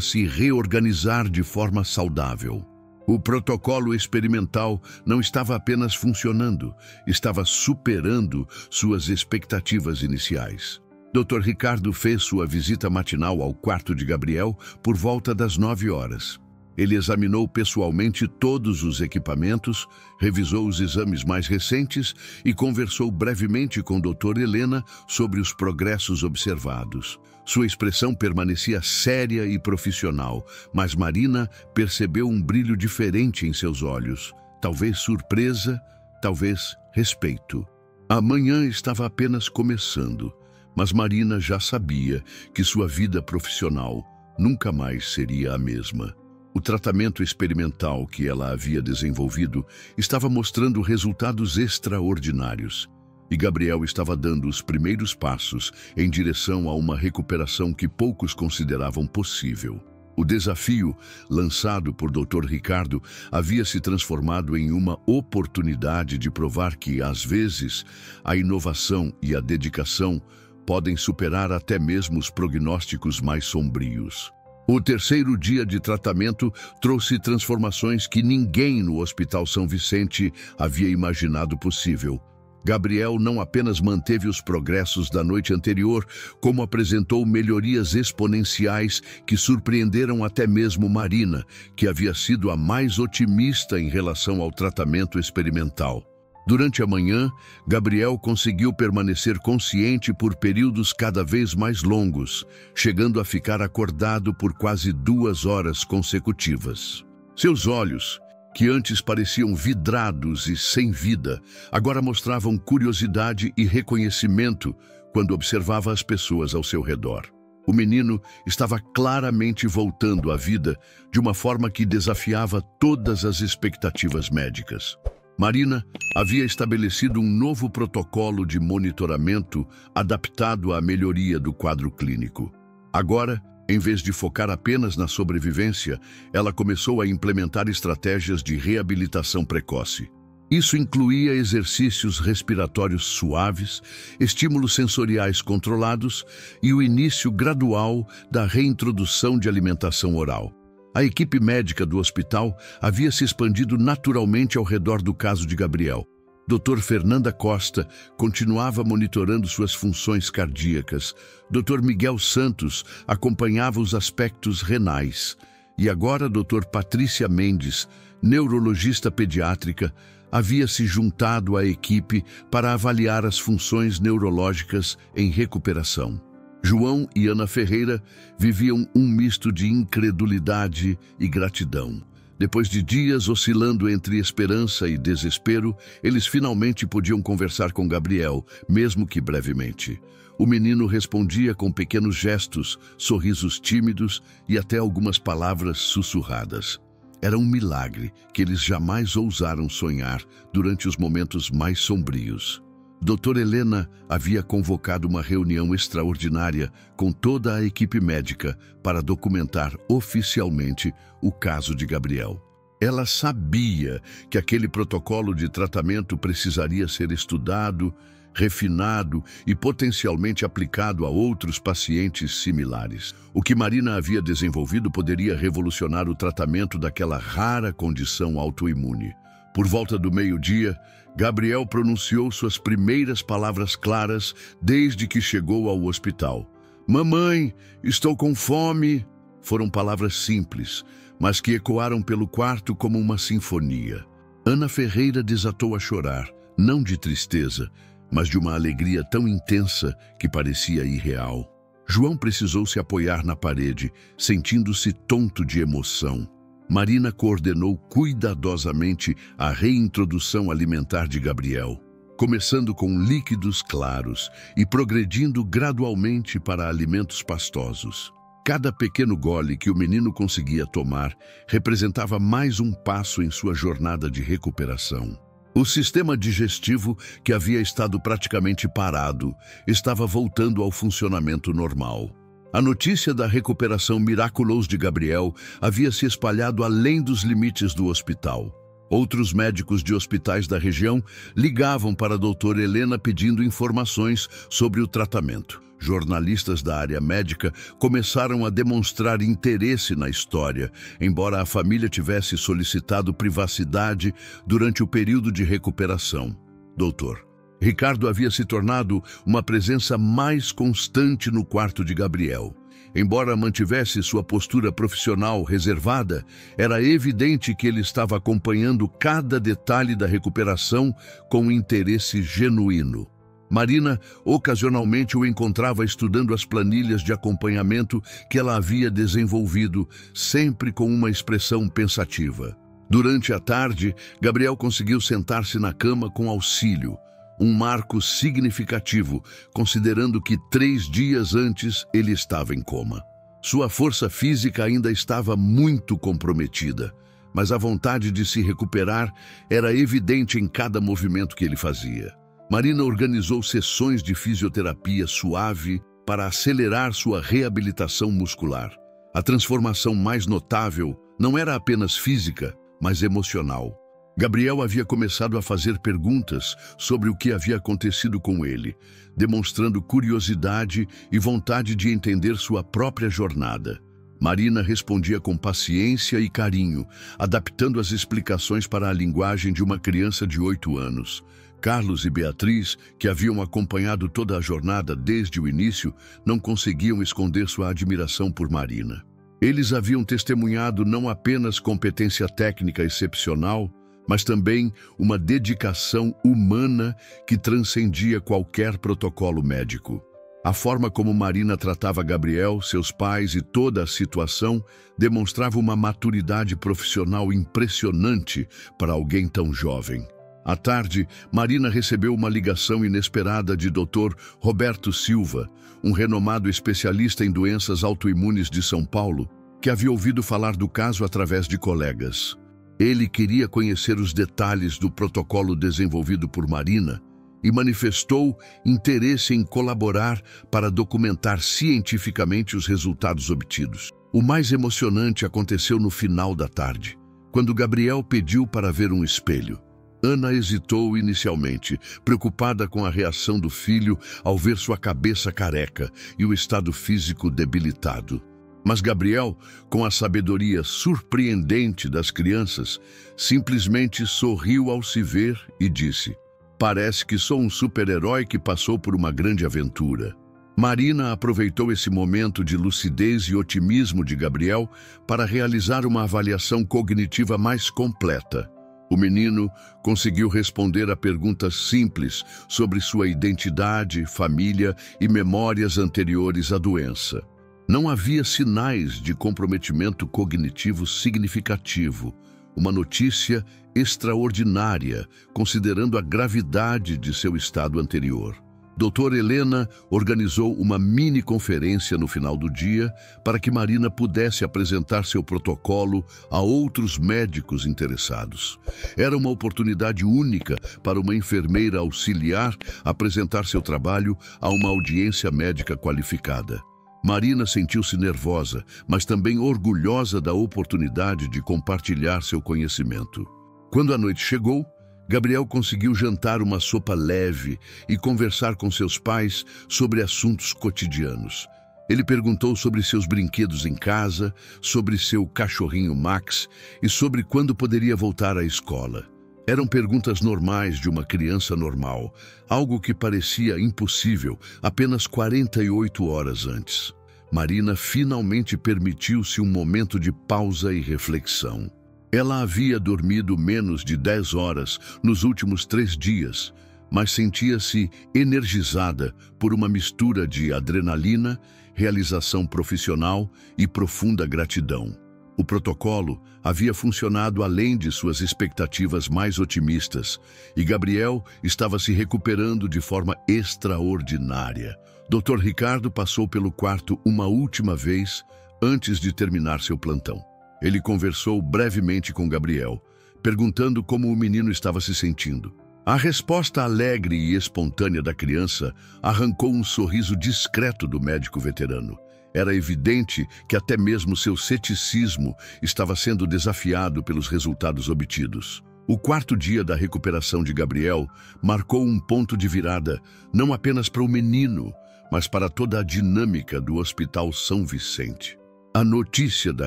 se reorganizar de forma saudável. O protocolo experimental não estava apenas funcionando, estava superando suas expectativas iniciais. Dr. Ricardo fez sua visita matinal ao quarto de Gabriel por volta das 9 horas. Ele examinou pessoalmente todos os equipamentos, revisou os exames mais recentes e conversou brevemente com Dr. Helena sobre os progressos observados. Sua expressão permanecia séria e profissional, mas Marina percebeu um brilho diferente em seus olhos. Talvez surpresa, talvez respeito. A manhã estava apenas começando, mas Marina já sabia que sua vida profissional nunca mais seria a mesma. O tratamento experimental que ela havia desenvolvido estava mostrando resultados extraordinários, e Gabriel estava dando os primeiros passos em direção a uma recuperação que poucos consideravam possível. O desafio lançado por Dr. Ricardo havia se transformado em uma oportunidade de provar que, às vezes, a inovação e a dedicação podem superar até mesmo os prognósticos mais sombrios. O terceiro dia de tratamento trouxe transformações que ninguém no Hospital São Vicente havia imaginado possível. Gabriel não apenas manteve os progressos da noite anterior, como apresentou melhorias exponenciais que surpreenderam até mesmo Marina, que havia sido a mais otimista em relação ao tratamento experimental. Durante a manhã, Gabriel conseguiu permanecer consciente por períodos cada vez mais longos, chegando a ficar acordado por quase 2 horas consecutivas. Seus olhos, que antes pareciam vidrados e sem vida, agora mostravam curiosidade e reconhecimento quando observava as pessoas ao seu redor. O menino estava claramente voltando à vida de uma forma que desafiava todas as expectativas médicas. Marina havia estabelecido um novo protocolo de monitoramento adaptado à melhoria do quadro clínico. Agora, em vez de focar apenas na sobrevivência, ela começou a implementar estratégias de reabilitação precoce. Isso incluía exercícios respiratórios suaves, estímulos sensoriais controlados e o início gradual da reintrodução de alimentação oral. A equipe médica do hospital havia se expandido naturalmente ao redor do caso de Gabriel. Dr. Fernanda Costa continuava monitorando suas funções cardíacas. Dr. Miguel Santos acompanhava os aspectos renais. E agora Dr. Patrícia Mendes, neurologista pediátrica, havia se juntado à equipe para avaliar as funções neurológicas em recuperação. João e Ana Ferreira viviam um misto de incredulidade e gratidão. Depois de dias oscilando entre esperança e desespero, eles finalmente podiam conversar com Gabriel, mesmo que brevemente. O menino respondia com pequenos gestos, sorrisos tímidos e até algumas palavras sussurradas. Era um milagre que eles jamais ousaram sonhar durante os momentos mais sombrios. Doutora Helena havia convocado uma reunião extraordinária com toda a equipe médica para documentar oficialmente o caso de Gabriel. Ela sabia que aquele protocolo de tratamento precisaria ser estudado, refinado e potencialmente aplicado a outros pacientes similares. O que Marina havia desenvolvido poderia revolucionar o tratamento daquela rara condição autoimune. Por volta do meio-dia, Gabriel pronunciou suas primeiras palavras claras desde que chegou ao hospital. "Mamãe, estou com fome." Foram palavras simples, mas que ecoaram pelo quarto como uma sinfonia. Ana Ferreira desatou a chorar, não de tristeza, mas de uma alegria tão intensa que parecia irreal. João precisou se apoiar na parede, sentindo-se tonto de emoção. Marina coordenou cuidadosamente a reintrodução alimentar de Gabriel, começando com líquidos claros e progredindo gradualmente para alimentos pastosos. Cada pequeno gole que o menino conseguia tomar representava mais um passo em sua jornada de recuperação. O sistema digestivo, que havia estado praticamente parado, estava voltando ao funcionamento normal. A notícia da recuperação miraculosa de Gabriel havia se espalhado além dos limites do hospital. Outros médicos de hospitais da região ligavam para a doutora Helena pedindo informações sobre o tratamento. Jornalistas da área médica começaram a demonstrar interesse na história, embora a família tivesse solicitado privacidade durante o período de recuperação. Doutor Ricardo havia se tornado uma presença mais constante no quarto de Gabriel. Embora mantivesse sua postura profissional reservada, era evidente que ele estava acompanhando cada detalhe da recuperação com interesse genuíno. Marina ocasionalmente o encontrava estudando as planilhas de acompanhamento que ela havia desenvolvido, sempre com uma expressão pensativa. Durante a tarde, Gabriel conseguiu sentar-se na cama com auxílio, um marco significativo, considerando que 3 dias antes ele estava em coma. Sua força física ainda estava muito comprometida, mas a vontade de se recuperar era evidente em cada movimento que ele fazia. Marina organizou sessões de fisioterapia suave para acelerar sua reabilitação muscular. A transformação mais notável não era apenas física, mas emocional. Gabriel havia começado a fazer perguntas sobre o que havia acontecido com ele, demonstrando curiosidade e vontade de entender sua própria jornada. Marina respondia com paciência e carinho, adaptando as explicações para a linguagem de uma criança de 8 anos. Carlos e Beatriz, que haviam acompanhado toda a jornada desde o início, não conseguiam esconder sua admiração por Marina. Eles haviam testemunhado não apenas competência técnica excepcional, mas também uma dedicação humana que transcendia qualquer protocolo médico. A forma como Marina tratava Gabriel, seus pais e toda a situação demonstrava uma maturidade profissional impressionante para alguém tão jovem. À tarde, Marina recebeu uma ligação inesperada de Dr. Roberto Silva, um renomado especialista em doenças autoimunes de São Paulo, que havia ouvido falar do caso através de colegas. Ele queria conhecer os detalhes do protocolo desenvolvido por Marina e manifestou interesse em colaborar para documentar cientificamente os resultados obtidos. O mais emocionante aconteceu no final da tarde, quando Gabriel pediu para ver um espelho. Ana hesitou inicialmente, preocupada com a reação do filho ao ver sua cabeça careca e o estado físico debilitado. Mas Gabriel, com a sabedoria surpreendente das crianças, simplesmente sorriu ao se ver e disse: "Parece que sou um super-herói que passou por uma grande aventura." Marina aproveitou esse momento de lucidez e otimismo de Gabriel para realizar uma avaliação cognitiva mais completa. O menino conseguiu responder a perguntas simples sobre sua identidade, família e memórias anteriores à doença. Não havia sinais de comprometimento cognitivo significativo, uma notícia extraordinária, considerando a gravidade de seu estado anterior. Doutora Helena organizou uma mini-conferência no final do dia para que Marina pudesse apresentar seu protocolo a outros médicos interessados. Era uma oportunidade única para uma enfermeira auxiliar apresentar seu trabalho a uma audiência médica qualificada. Marina sentiu-se nervosa, mas também orgulhosa da oportunidade de compartilhar seu conhecimento. Quando a noite chegou, Gabriel conseguiu jantar uma sopa leve e conversar com seus pais sobre assuntos cotidianos. Ele perguntou sobre seus brinquedos em casa, sobre seu cachorrinho Max e sobre quando poderia voltar à escola. Eram perguntas normais de uma criança normal, algo que parecia impossível apenas 48 horas antes. Marina finalmente permitiu-se um momento de pausa e reflexão. Ela havia dormido menos de 10 horas nos últimos 3 dias, mas sentia-se energizada por uma mistura de adrenalina, realização profissional e profunda gratidão. O protocolo havia funcionado além de suas expectativas mais otimistas e Gabriel estava se recuperando de forma extraordinária. Dr. Ricardo passou pelo quarto uma última vez antes de terminar seu plantão. Ele conversou brevemente com Gabriel, perguntando como o menino estava se sentindo. A resposta alegre e espontânea da criança arrancou um sorriso discreto do médico veterano. Era evidente que até mesmo seu ceticismo estava sendo desafiado pelos resultados obtidos. O quarto dia da recuperação de Gabriel marcou um ponto de virada, não apenas para o menino, mas para toda a dinâmica do Hospital São Vicente. A notícia da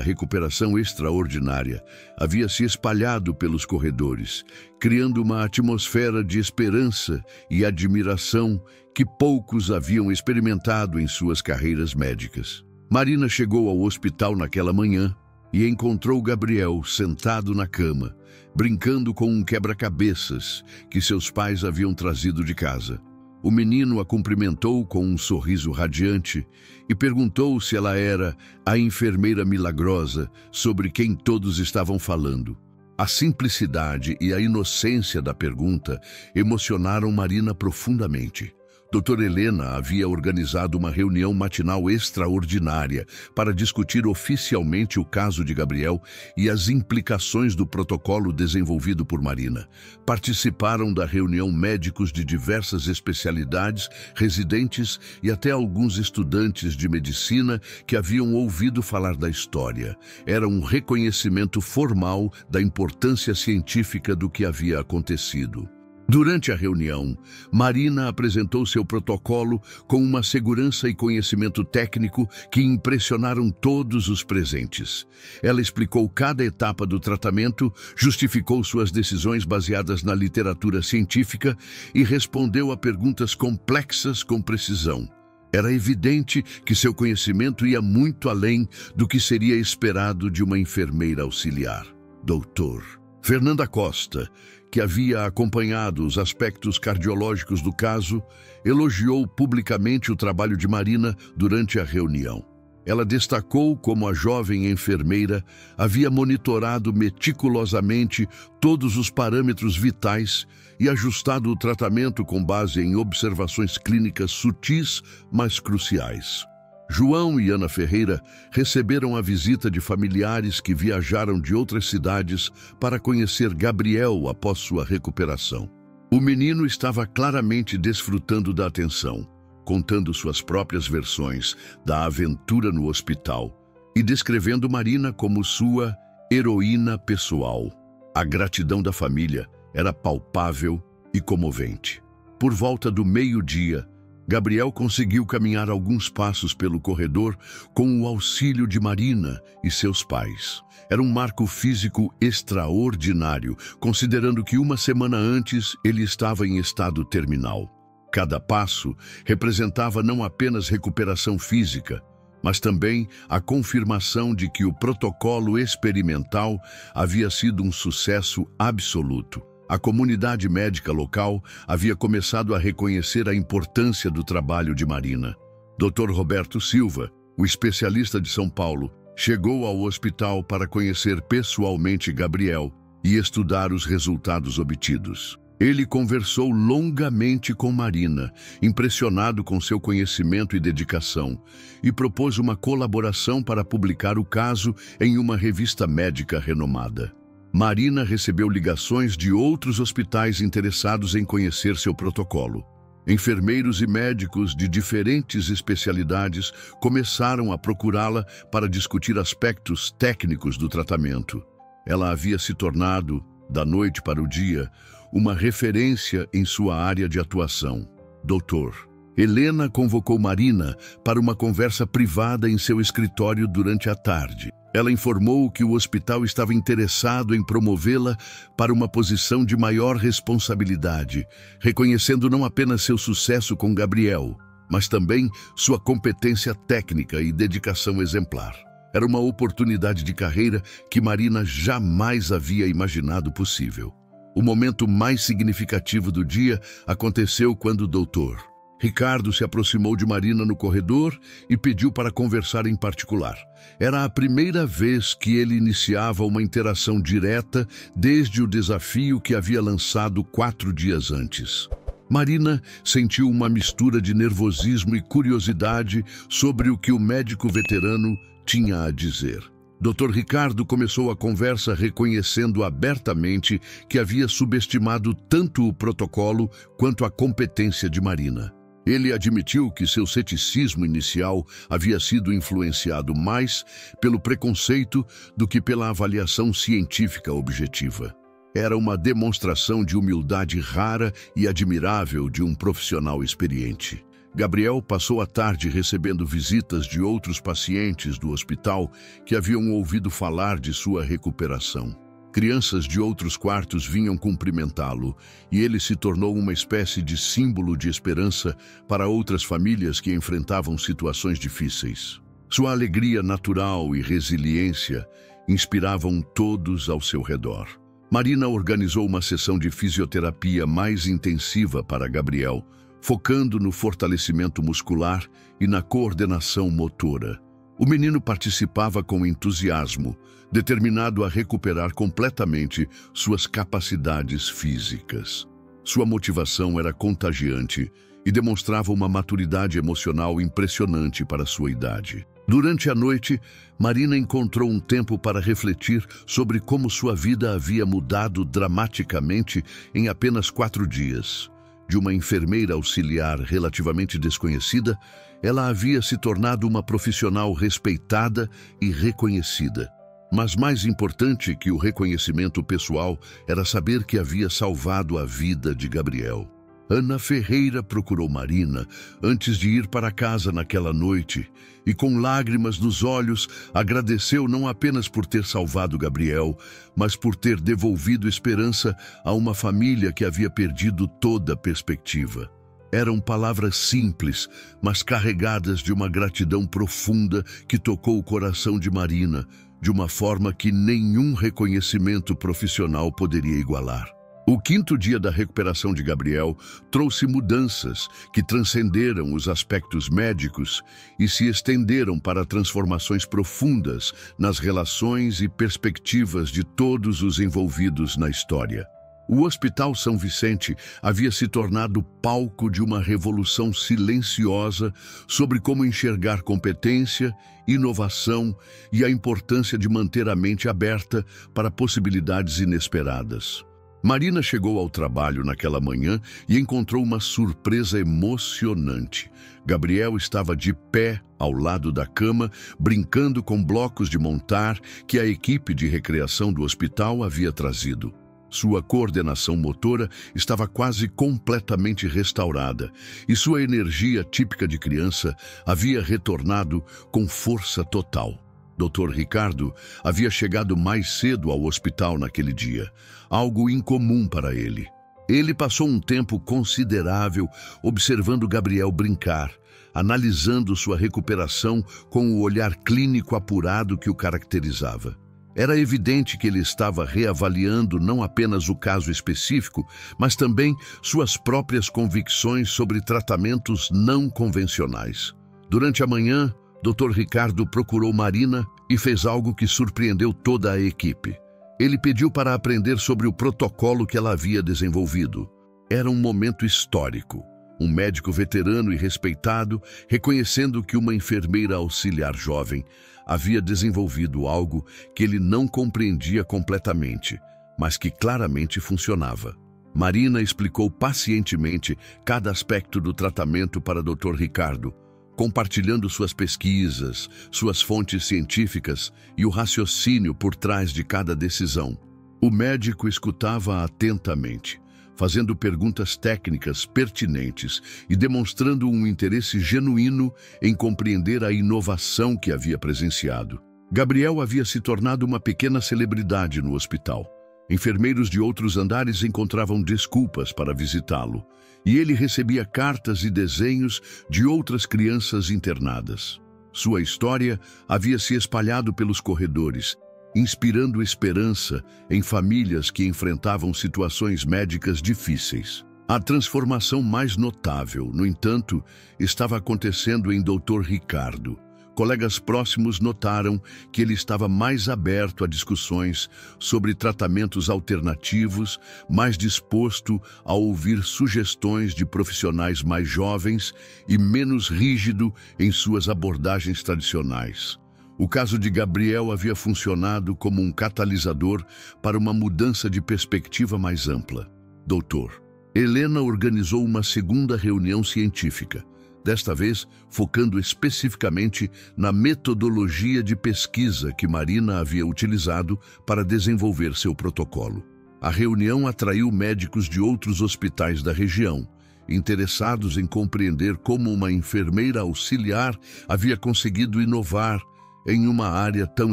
recuperação extraordinária havia se espalhado pelos corredores, criando uma atmosfera de esperança e admiração que poucos haviam experimentado em suas carreiras médicas. Marina chegou ao hospital naquela manhã e encontrou Gabriel sentado na cama, brincando com um quebra-cabeças que seus pais haviam trazido de casa. O menino a cumprimentou com um sorriso radiante e perguntou se ela era a enfermeira milagrosa sobre quem todos estavam falando. A simplicidade e a inocência da pergunta emocionaram Marina profundamente. Doutora Helena havia organizado uma reunião matinal extraordinária para discutir oficialmente o caso de Gabriel e as implicações do protocolo desenvolvido por Marina. Participaram da reunião médicos de diversas especialidades, residentes e até alguns estudantes de medicina que haviam ouvido falar da história. Era um reconhecimento formal da importância científica do que havia acontecido. Durante a reunião, Marina apresentou seu protocolo com uma segurança e conhecimento técnico que impressionaram todos os presentes. Ela explicou cada etapa do tratamento, justificou suas decisões baseadas na literatura científica e respondeu a perguntas complexas com precisão. Era evidente que seu conhecimento ia muito além do que seria esperado de uma enfermeira auxiliar. Doutor Fernanda Costa, que havia acompanhado os aspectos cardiológicos do caso, elogiou publicamente o trabalho de Marina durante a reunião. Ela destacou como a jovem enfermeira havia monitorado meticulosamente todos os parâmetros vitais e ajustado o tratamento com base em observações clínicas sutis, mas cruciais. João e Ana Ferreira receberam a visita de familiares que viajaram de outras cidades para conhecer Gabriel após sua recuperação. O menino estava claramente desfrutando da atenção, contando suas próprias versões da aventura no hospital e descrevendo Marina como sua heroína pessoal. A gratidão da família era palpável e comovente. Por volta do meio-dia, Gabriel conseguiu caminhar alguns passos pelo corredor com o auxílio de Marina e seus pais. Era um marco físico extraordinário, considerando que uma semana antes ele estava em estado terminal. Cada passo representava não apenas recuperação física, mas também a confirmação de que o protocolo experimental havia sido um sucesso absoluto. A comunidade médica local havia começado a reconhecer a importância do trabalho de Marina. Dr. Roberto Silva, o especialista de São Paulo, chegou ao hospital para conhecer pessoalmente Gabriel e estudar os resultados obtidos. Ele conversou longamente com Marina, impressionado com seu conhecimento e dedicação, e propôs uma colaboração para publicar o caso em uma revista médica renomada. Marina recebeu ligações de outros hospitais interessados em conhecer seu protocolo. Enfermeiros e médicos de diferentes especialidades começaram a procurá-la para discutir aspectos técnicos do tratamento. Ela havia se tornado, da noite para o dia, uma referência em sua área de atuação. Doutor Helena convocou Marina para uma conversa privada em seu escritório durante a tarde. Ela informou que o hospital estava interessado em promovê-la para uma posição de maior responsabilidade, reconhecendo não apenas seu sucesso com Gabriel, mas também sua competência técnica e dedicação exemplar. Era uma oportunidade de carreira que Marina jamais havia imaginado possível. O momento mais significativo do dia aconteceu quando o doutor Ricardo se aproximou de Marina no corredor e pediu para conversar em particular. Era a primeira vez que ele iniciava uma interação direta desde o desafio que havia lançado 4 dias antes. Marina sentiu uma mistura de nervosismo e curiosidade sobre o que o médico veterano tinha a dizer. Dr. Ricardo começou a conversa reconhecendo abertamente que havia subestimado tanto o protocolo quanto a competência de Marina. Ele admitiu que seu ceticismo inicial havia sido influenciado mais pelo preconceito do que pela avaliação científica objetiva. Era uma demonstração de humildade rara e admirável de um profissional experiente. Gabriel passou a tarde recebendo visitas de outros pacientes do hospital que haviam ouvido falar de sua recuperação. Crianças de outros quartos vinham cumprimentá-lo, e ele se tornou uma espécie de símbolo de esperança para outras famílias que enfrentavam situações difíceis. Sua alegria natural e resiliência inspiravam todos ao seu redor. Marina organizou uma sessão de fisioterapia mais intensiva para Gabriel, focando no fortalecimento muscular e na coordenação motora. O menino participava com entusiasmo, determinado a recuperar completamente suas capacidades físicas. Sua motivação era contagiante e demonstrava uma maturidade emocional impressionante para sua idade. Durante a noite, Marina encontrou um tempo para refletir sobre como sua vida havia mudado dramaticamente em apenas 4 dias. De uma enfermeira auxiliar relativamente desconhecida, ela havia se tornado uma profissional respeitada e reconhecida. Mas mais importante que o reconhecimento pessoal era saber que havia salvado a vida de Gabriel. Ana Ferreira procurou Marina antes de ir para casa naquela noite e, com lágrimas nos olhos, agradeceu não apenas por ter salvado Gabriel, mas por ter devolvido esperança a uma família que havia perdido toda perspectiva. Eram palavras simples, mas carregadas de uma gratidão profunda que tocou o coração de Marina, de uma forma que nenhum reconhecimento profissional poderia igualar. O 5º dia da recuperação de Gabriel trouxe mudanças que transcenderam os aspectos médicos e se estenderam para transformações profundas nas relações e perspectivas de todos os envolvidos na história. O Hospital São Vicente havia se tornado palco de uma revolução silenciosa sobre como enxergar competência, inovação e a importância de manter a mente aberta para possibilidades inesperadas. Marina chegou ao trabalho naquela manhã e encontrou uma surpresa emocionante. Gabriel estava de pé ao lado da cama, brincando com blocos de montar que a equipe de recreação do hospital havia trazido. Sua coordenação motora estava quase completamente restaurada e sua energia típica de criança havia retornado com força total. Dr. Ricardo havia chegado mais cedo ao hospital naquele dia, algo incomum para ele. Ele passou um tempo considerável observando Gabriel brincar, analisando sua recuperação com o olhar clínico apurado que o caracterizava. Era evidente que ele estava reavaliando não apenas o caso específico, mas também suas próprias convicções sobre tratamentos não convencionais. Durante a manhã, Dr. Ricardo procurou Marina e fez algo que surpreendeu toda a equipe. Ele pediu para aprender sobre o protocolo que ela havia desenvolvido. Era um momento histórico. Um médico veterano e respeitado, reconhecendo que uma enfermeira auxiliar jovem havia desenvolvido algo que ele não compreendia completamente, mas que claramente funcionava. Marina explicou pacientemente cada aspecto do tratamento para Dr. Ricardo, compartilhando suas pesquisas, suas fontes científicas e o raciocínio por trás de cada decisão. O médico escutava atentamente, fazendo perguntas técnicas pertinentes e demonstrando um interesse genuíno em compreender a inovação que havia presenciado. Gabriel havia se tornado uma pequena celebridade no hospital. Enfermeiros de outros andares encontravam desculpas para visitá-lo, e ele recebia cartas e desenhos de outras crianças internadas. Sua história havia se espalhado pelos corredores, inspirando esperança em famílias que enfrentavam situações médicas difíceis. A transformação mais notável, no entanto, estava acontecendo em Dr. Ricardo. Colegas próximos notaram que ele estava mais aberto a discussões sobre tratamentos alternativos, mais disposto a ouvir sugestões de profissionais mais jovens e menos rígido em suas abordagens tradicionais. O caso de Gabriel havia funcionado como um catalisador para uma mudança de perspectiva mais ampla. Doutor, Helena organizou uma segunda reunião científica, desta vez focando especificamente na metodologia de pesquisa que Marina havia utilizado para desenvolver seu protocolo. A reunião atraiu médicos de outros hospitais da região, interessados em compreender como uma enfermeira auxiliar havia conseguido inovar em uma área tão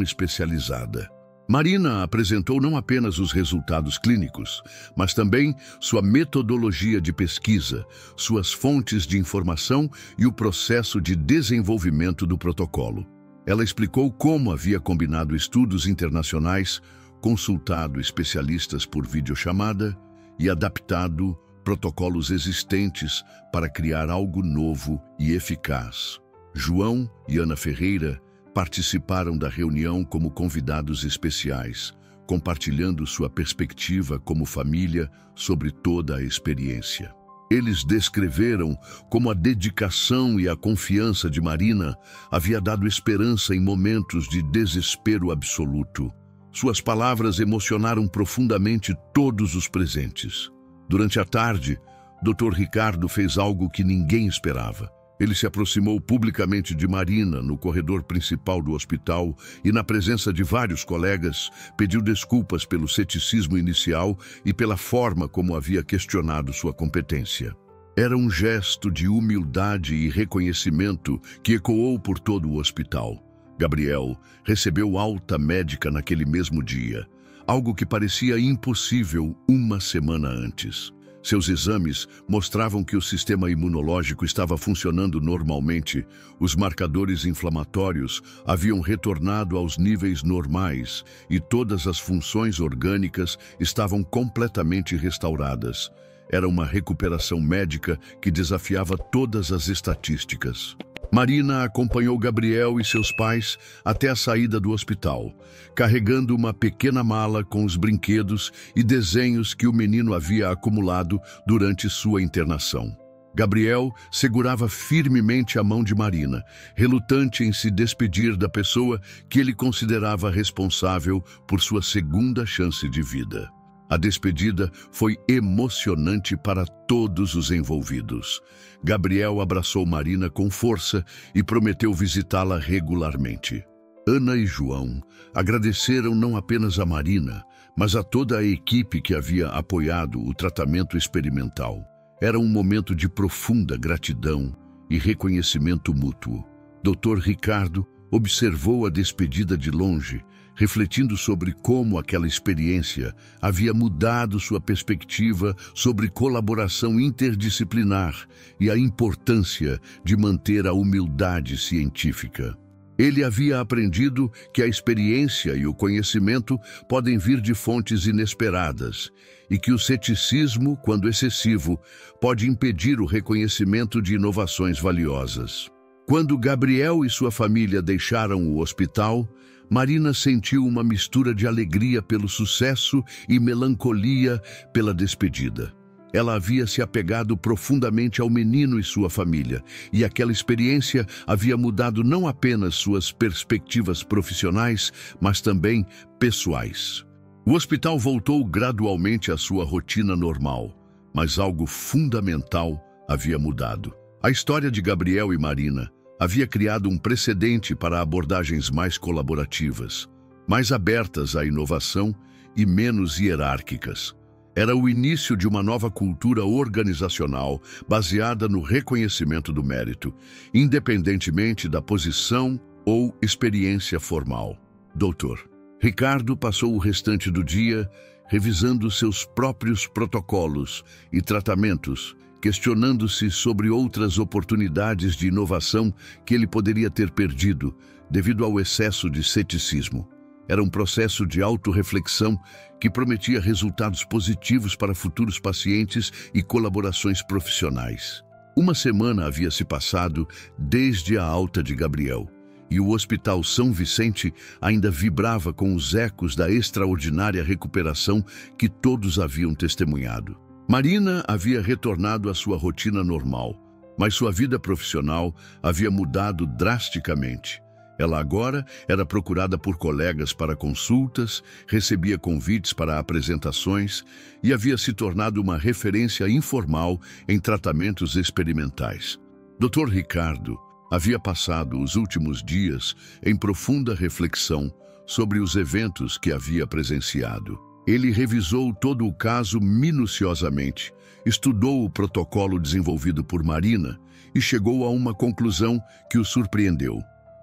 especializada. Marina apresentou não apenas os resultados clínicos, mas também sua metodologia de pesquisa, suas fontes de informação e o processo de desenvolvimento do protocolo. Ela explicou como havia combinado estudos internacionais, consultado especialistas por videochamada e adaptado protocolos existentes para criar algo novo e eficaz. João e Ana Ferreira participaram da reunião como convidados especiais, compartilhando sua perspectiva como família sobre toda a experiência. Eles descreveram como a dedicação e a confiança de Marina havia dado esperança em momentos de desespero absoluto. Suas palavras emocionaram profundamente todos os presentes. Durante a tarde, Dr. Ricardo fez algo que ninguém esperava. Ele se aproximou publicamente de Marina no corredor principal do hospital e, na presença de vários colegas, pediu desculpas pelo ceticismo inicial e pela forma como havia questionado sua competência. Era um gesto de humildade e reconhecimento que ecoou por todo o hospital. Gabriel recebeu alta médica naquele mesmo dia, algo que parecia impossível uma semana antes. Seus exames mostravam que o sistema imunológico estava funcionando normalmente, os marcadores inflamatórios haviam retornado aos níveis normais e todas as funções orgânicas estavam completamente restauradas. Era uma recuperação médica que desafiava todas as estatísticas. Marina acompanhou Gabriel e seus pais até a saída do hospital, carregando uma pequena mala com os brinquedos e desenhos que o menino havia acumulado durante sua internação. Gabriel segurava firmemente a mão de Marina, relutante em se despedir da pessoa que ele considerava responsável por sua segunda chance de vida. A despedida foi emocionante para todos os envolvidos. Gabriel abraçou Marina com força e prometeu visitá-la regularmente. Ana e João agradeceram não apenas a Marina, mas a toda a equipe que havia apoiado o tratamento experimental. Era um momento de profunda gratidão e reconhecimento mútuo. Dr. Ricardo observou a despedida de longe, refletindo sobre como aquela experiência havia mudado sua perspectiva sobre colaboração interdisciplinar e a importância de manter a humildade científica. Ele havia aprendido que a experiência e o conhecimento podem vir de fontes inesperadas e que o ceticismo, quando excessivo, pode impedir o reconhecimento de inovações valiosas. Quando Gabriel e sua família deixaram o hospital, Marina sentiu uma mistura de alegria pelo sucesso e melancolia pela despedida. Ela havia se apegado profundamente ao menino e sua família, e aquela experiência havia mudado não apenas suas perspectivas profissionais, mas também pessoais. O hospital voltou gradualmente à sua rotina normal, mas algo fundamental havia mudado. A história de Gabriel e Marina havia criado um precedente para abordagens mais colaborativas, mais abertas à inovação e menos hierárquicas. Era o início de uma nova cultura organizacional baseada no reconhecimento do mérito, independentemente da posição ou experiência formal. Dr. Ricardo passou o restante do dia revisando seus próprios protocolos e tratamentos, questionando-se sobre outras oportunidades de inovação que ele poderia ter perdido devido ao excesso de ceticismo. Era um processo de autorreflexão que prometia resultados positivos para futuros pacientes e colaborações profissionais. Uma semana havia se passado desde a alta de Gabriel, e o Hospital São Vicente ainda vibrava com os ecos da extraordinária recuperação que todos haviam testemunhado. Marina havia retornado à sua rotina normal, mas sua vida profissional havia mudado drasticamente. Ela agora era procurada por colegas para consultas, recebia convites para apresentações e havia se tornado uma referência informal em tratamentos experimentais. Dr. Ricardo havia passado os últimos dias em profunda reflexão sobre os eventos que havia presenciado. Ele revisou todo o caso minuciosamente, estudou o protocolo desenvolvido por Marina e chegou a uma conclusão que o surpreendeu.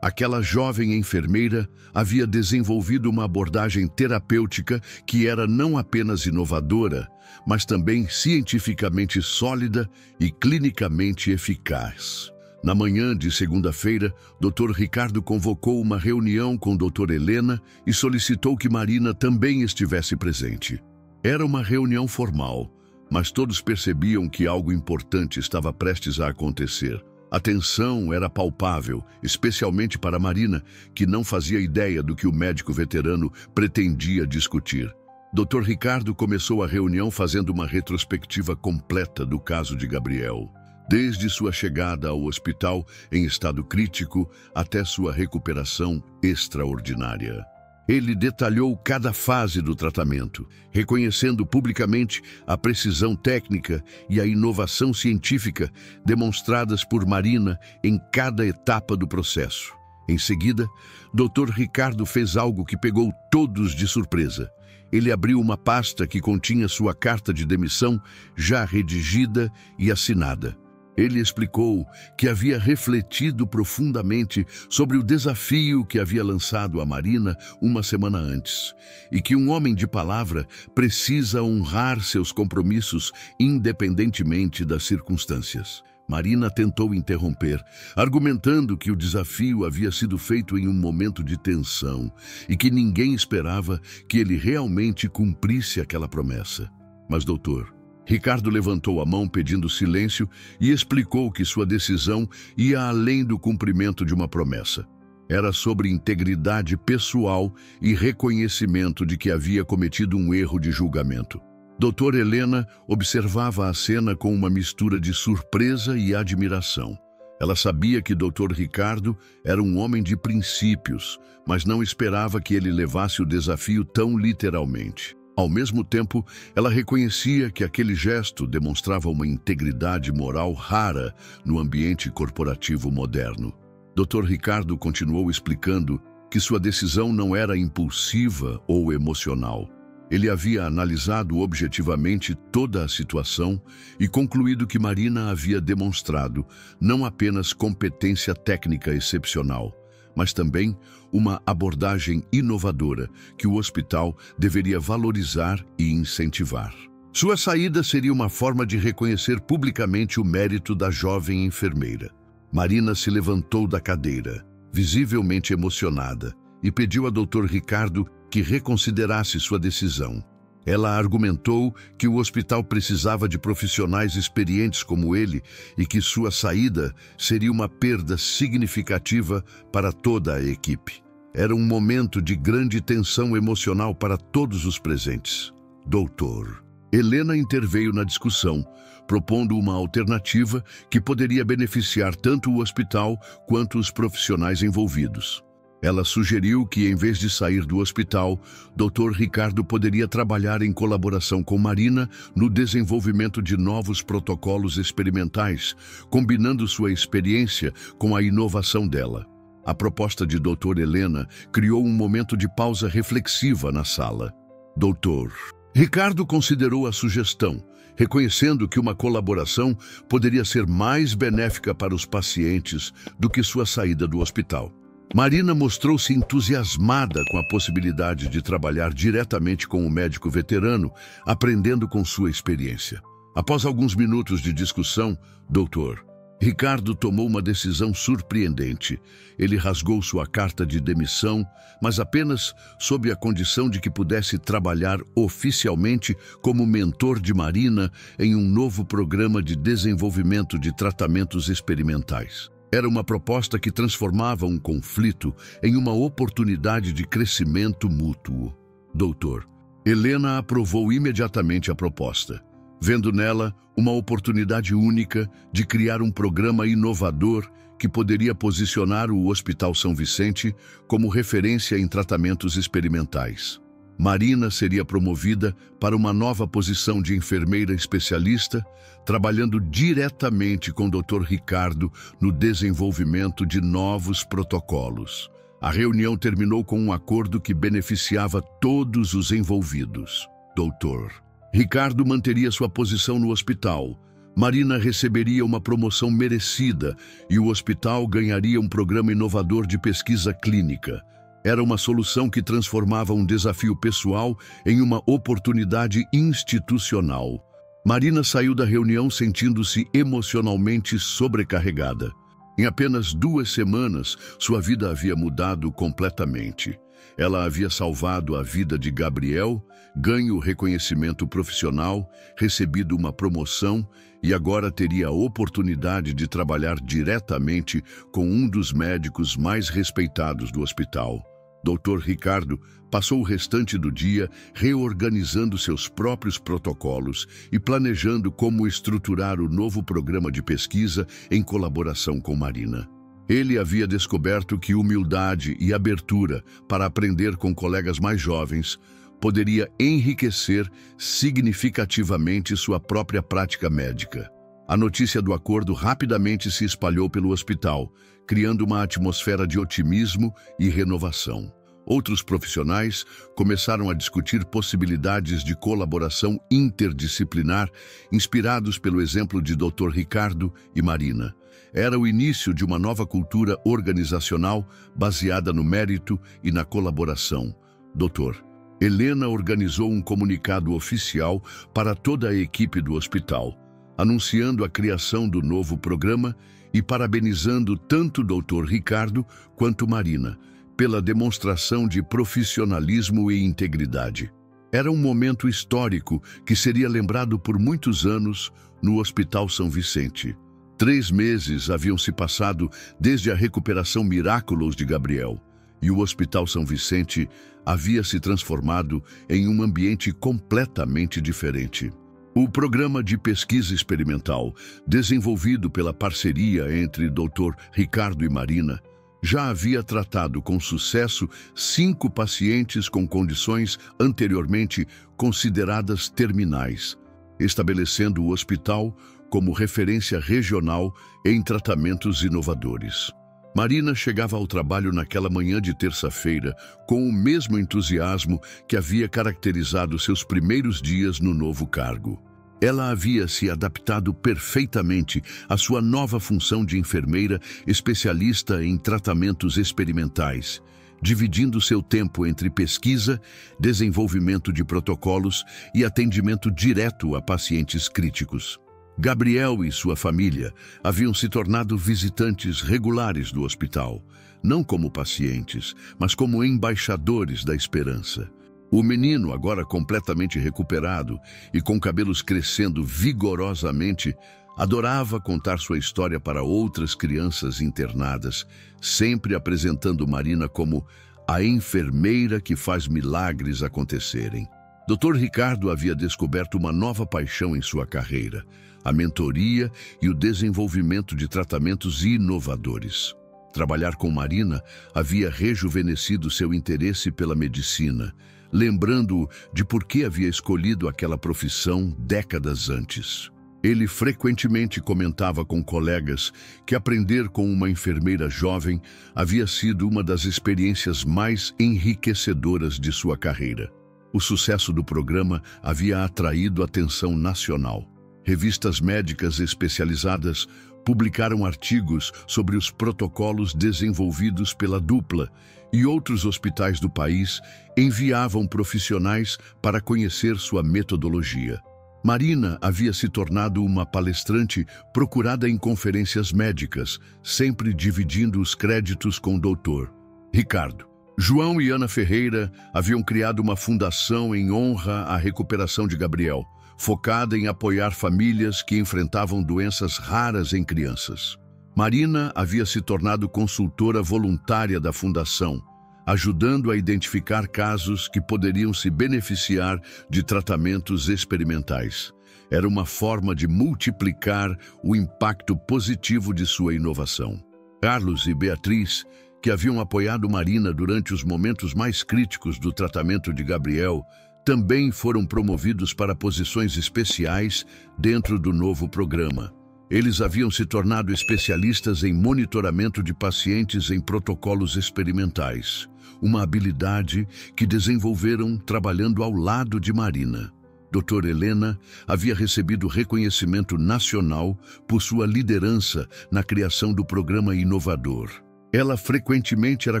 Aquela jovem enfermeira havia desenvolvido uma abordagem terapêutica que era não apenas inovadora, mas também cientificamente sólida e clinicamente eficaz. Na manhã de segunda-feira, Dr. Ricardo convocou uma reunião com Dra. Helena e solicitou que Marina também estivesse presente. Era uma reunião formal, mas todos percebiam que algo importante estava prestes a acontecer. A tensão era palpável, especialmente para Marina, que não fazia ideia do que o médico veterano pretendia discutir. Dr. Ricardo começou a reunião fazendo uma retrospectiva completa do caso de Gabriel, desde sua chegada ao hospital em estado crítico até sua recuperação extraordinária. Ele detalhou cada fase do tratamento, reconhecendo publicamente a precisão técnica e a inovação científica demonstradas por Marina em cada etapa do processo. Em seguida, Dr. Ricardo fez algo que pegou todos de surpresa. Ele abriu uma pasta que continha sua carta de demissão já redigida e assinada. Ele explicou que havia refletido profundamente sobre o desafio que havia lançado a Marina uma semana antes e que um homem de palavra precisa honrar seus compromissos independentemente das circunstâncias. Marina tentou interromper, argumentando que o desafio havia sido feito em um momento de tensão e que ninguém esperava que ele realmente cumprisse aquela promessa. Mas, doutor, Ricardo levantou a mão pedindo silêncio e explicou que sua decisão ia além do cumprimento de uma promessa. Era sobre integridade pessoal e reconhecimento de que havia cometido um erro de julgamento. Dra. Helena observava a cena com uma mistura de surpresa e admiração. Ela sabia que Dr. Ricardo era um homem de princípios, mas não esperava que ele levasse o desafio tão literalmente. Ao mesmo tempo, ela reconhecia que aquele gesto demonstrava uma integridade moral rara no ambiente corporativo moderno. Dr. Ricardo continuou explicando que sua decisão não era impulsiva ou emocional. Ele havia analisado objetivamente toda a situação e concluído que Marina havia demonstrado não apenas competência técnica excepcional, mas também uma abordagem inovadora que o hospital deveria valorizar e incentivar. Sua saída seria uma forma de reconhecer publicamente o mérito da jovem enfermeira. Marina se levantou da cadeira, visivelmente emocionada, e pediu a Dr. Ricardo que reconsiderasse sua decisão. Ela argumentou que o hospital precisava de profissionais experientes como ele e que sua saída seria uma perda significativa para toda a equipe. Era um momento de grande tensão emocional para todos os presentes. Doutor. Helena interveio na discussão, propondo uma alternativa que poderia beneficiar tanto o hospital quanto os profissionais envolvidos. Ela sugeriu que, em vez de sair do hospital, Dr. Ricardo poderia trabalhar em colaboração com Marina no desenvolvimento de novos protocolos experimentais, combinando sua experiência com a inovação dela. A proposta de Dra. Helena criou um momento de pausa reflexiva na sala. Dr. Ricardo considerou a sugestão, reconhecendo que uma colaboração poderia ser mais benéfica para os pacientes do que sua saída do hospital. Marina mostrou-se entusiasmada com a possibilidade de trabalhar diretamente com o médico veterano, aprendendo com sua experiência. Após alguns minutos de discussão, Dr. Ricardo tomou uma decisão surpreendente. Ele rasgou sua carta de demissão, mas apenas sob a condição de que pudesse trabalhar oficialmente como mentor de Marina em um novo programa de desenvolvimento de tratamentos experimentais. Era uma proposta que transformava um conflito em uma oportunidade de crescimento mútuo. Doutor, Helena aprovou imediatamente a proposta, vendo nela uma oportunidade única de criar um programa inovador que poderia posicionar o Hospital São Vicente como referência em tratamentos experimentais. Marina seria promovida para uma nova posição de enfermeira especialista, trabalhando diretamente com o Dr. Ricardo no desenvolvimento de novos protocolos. A reunião terminou com um acordo que beneficiava todos os envolvidos. Dr. Ricardo manteria sua posição no hospital. Marina receberia uma promoção merecida e o hospital ganharia um programa inovador de pesquisa clínica. Era uma solução que transformava um desafio pessoal em uma oportunidade institucional. Marina saiu da reunião sentindo-se emocionalmente sobrecarregada. Em apenas 2 semanas, sua vida havia mudado completamente. Ela havia salvado a vida de Gabriel, ganho reconhecimento profissional, recebido uma promoção e agora teria a oportunidade de trabalhar diretamente com um dos médicos mais respeitados do hospital. Dr. Ricardo passou o restante do dia reorganizando seus próprios protocolos e planejando como estruturar o novo programa de pesquisa em colaboração com Marina. Ele havia descoberto que humildade e abertura para aprender com colegas mais jovens poderia enriquecer significativamente sua própria prática médica. A notícia do acordo rapidamente se espalhou pelo hospital, criando uma atmosfera de otimismo e renovação. Outros profissionais começaram a discutir possibilidades de colaboração interdisciplinar, inspirados pelo exemplo de Dr. Ricardo e Marina. Era o início de uma nova cultura organizacional baseada no mérito e na colaboração. Dr. Helena organizou um comunicado oficial para toda a equipe do hospital, anunciando a criação do novo programa e parabenizando tanto Dr. Ricardo quanto Marina pela demonstração de profissionalismo e integridade. Era um momento histórico que seria lembrado por muitos anos no Hospital São Vicente. 3 meses haviam se passado desde a recuperação miraculosa de Gabriel, e o Hospital São Vicente havia se transformado em um ambiente completamente diferente. O programa de pesquisa experimental, desenvolvido pela parceria entre Dr. Ricardo e Marina, já havia tratado com sucesso 5 pacientes com condições anteriormente consideradas terminais, estabelecendo o hospital como referência regional em tratamentos inovadores. Marina chegava ao trabalho naquela manhã de terça-feira com o mesmo entusiasmo que havia caracterizado seus primeiros dias no novo cargo. Ela havia se adaptado perfeitamente à sua nova função de enfermeira especialista em tratamentos experimentais, dividindo seu tempo entre pesquisa, desenvolvimento de protocolos e atendimento direto a pacientes críticos. Gabriel e sua família haviam se tornado visitantes regulares do hospital, não como pacientes, mas como embaixadores da esperança. O menino, agora completamente recuperado e com cabelos crescendo vigorosamente, adorava contar sua história para outras crianças internadas, sempre apresentando Marina como a enfermeira que faz milagres acontecerem. Dr. Ricardo havia descoberto uma nova paixão em sua carreira, a mentoria e o desenvolvimento de tratamentos inovadores. Trabalhar com Marina havia rejuvenescido seu interesse pela medicina, lembrando-o de por que havia escolhido aquela profissão décadas antes. Ele frequentemente comentava com colegas que aprender com uma enfermeira jovem havia sido uma das experiências mais enriquecedoras de sua carreira. O sucesso do programa havia atraído atenção nacional. Revistas médicas especializadas publicaram artigos sobre os protocolos desenvolvidos pela dupla e outros hospitais do país enviavam profissionais para conhecer sua metodologia. Marina havia se tornado uma palestrante procurada em conferências médicas, sempre dividindo os créditos com o Dr. Ricardo. João e Ana Ferreira haviam criado uma fundação em honra à recuperação de Gabriel, focada em apoiar famílias que enfrentavam doenças raras em crianças. Marina havia se tornado consultora voluntária da fundação, ajudando a identificar casos que poderiam se beneficiar de tratamentos experimentais. Era uma forma de multiplicar o impacto positivo de sua inovação. Carlos e Beatriz, que haviam apoiado Marina durante os momentos mais críticos do tratamento de Gabriel, também foram promovidos para posições especiais dentro do novo programa. Eles haviam se tornado especialistas em monitoramento de pacientes em protocolos experimentais, uma habilidade que desenvolveram trabalhando ao lado de Marina. Doutora Helena havia recebido reconhecimento nacional por sua liderança na criação do programa inovador. Ela frequentemente era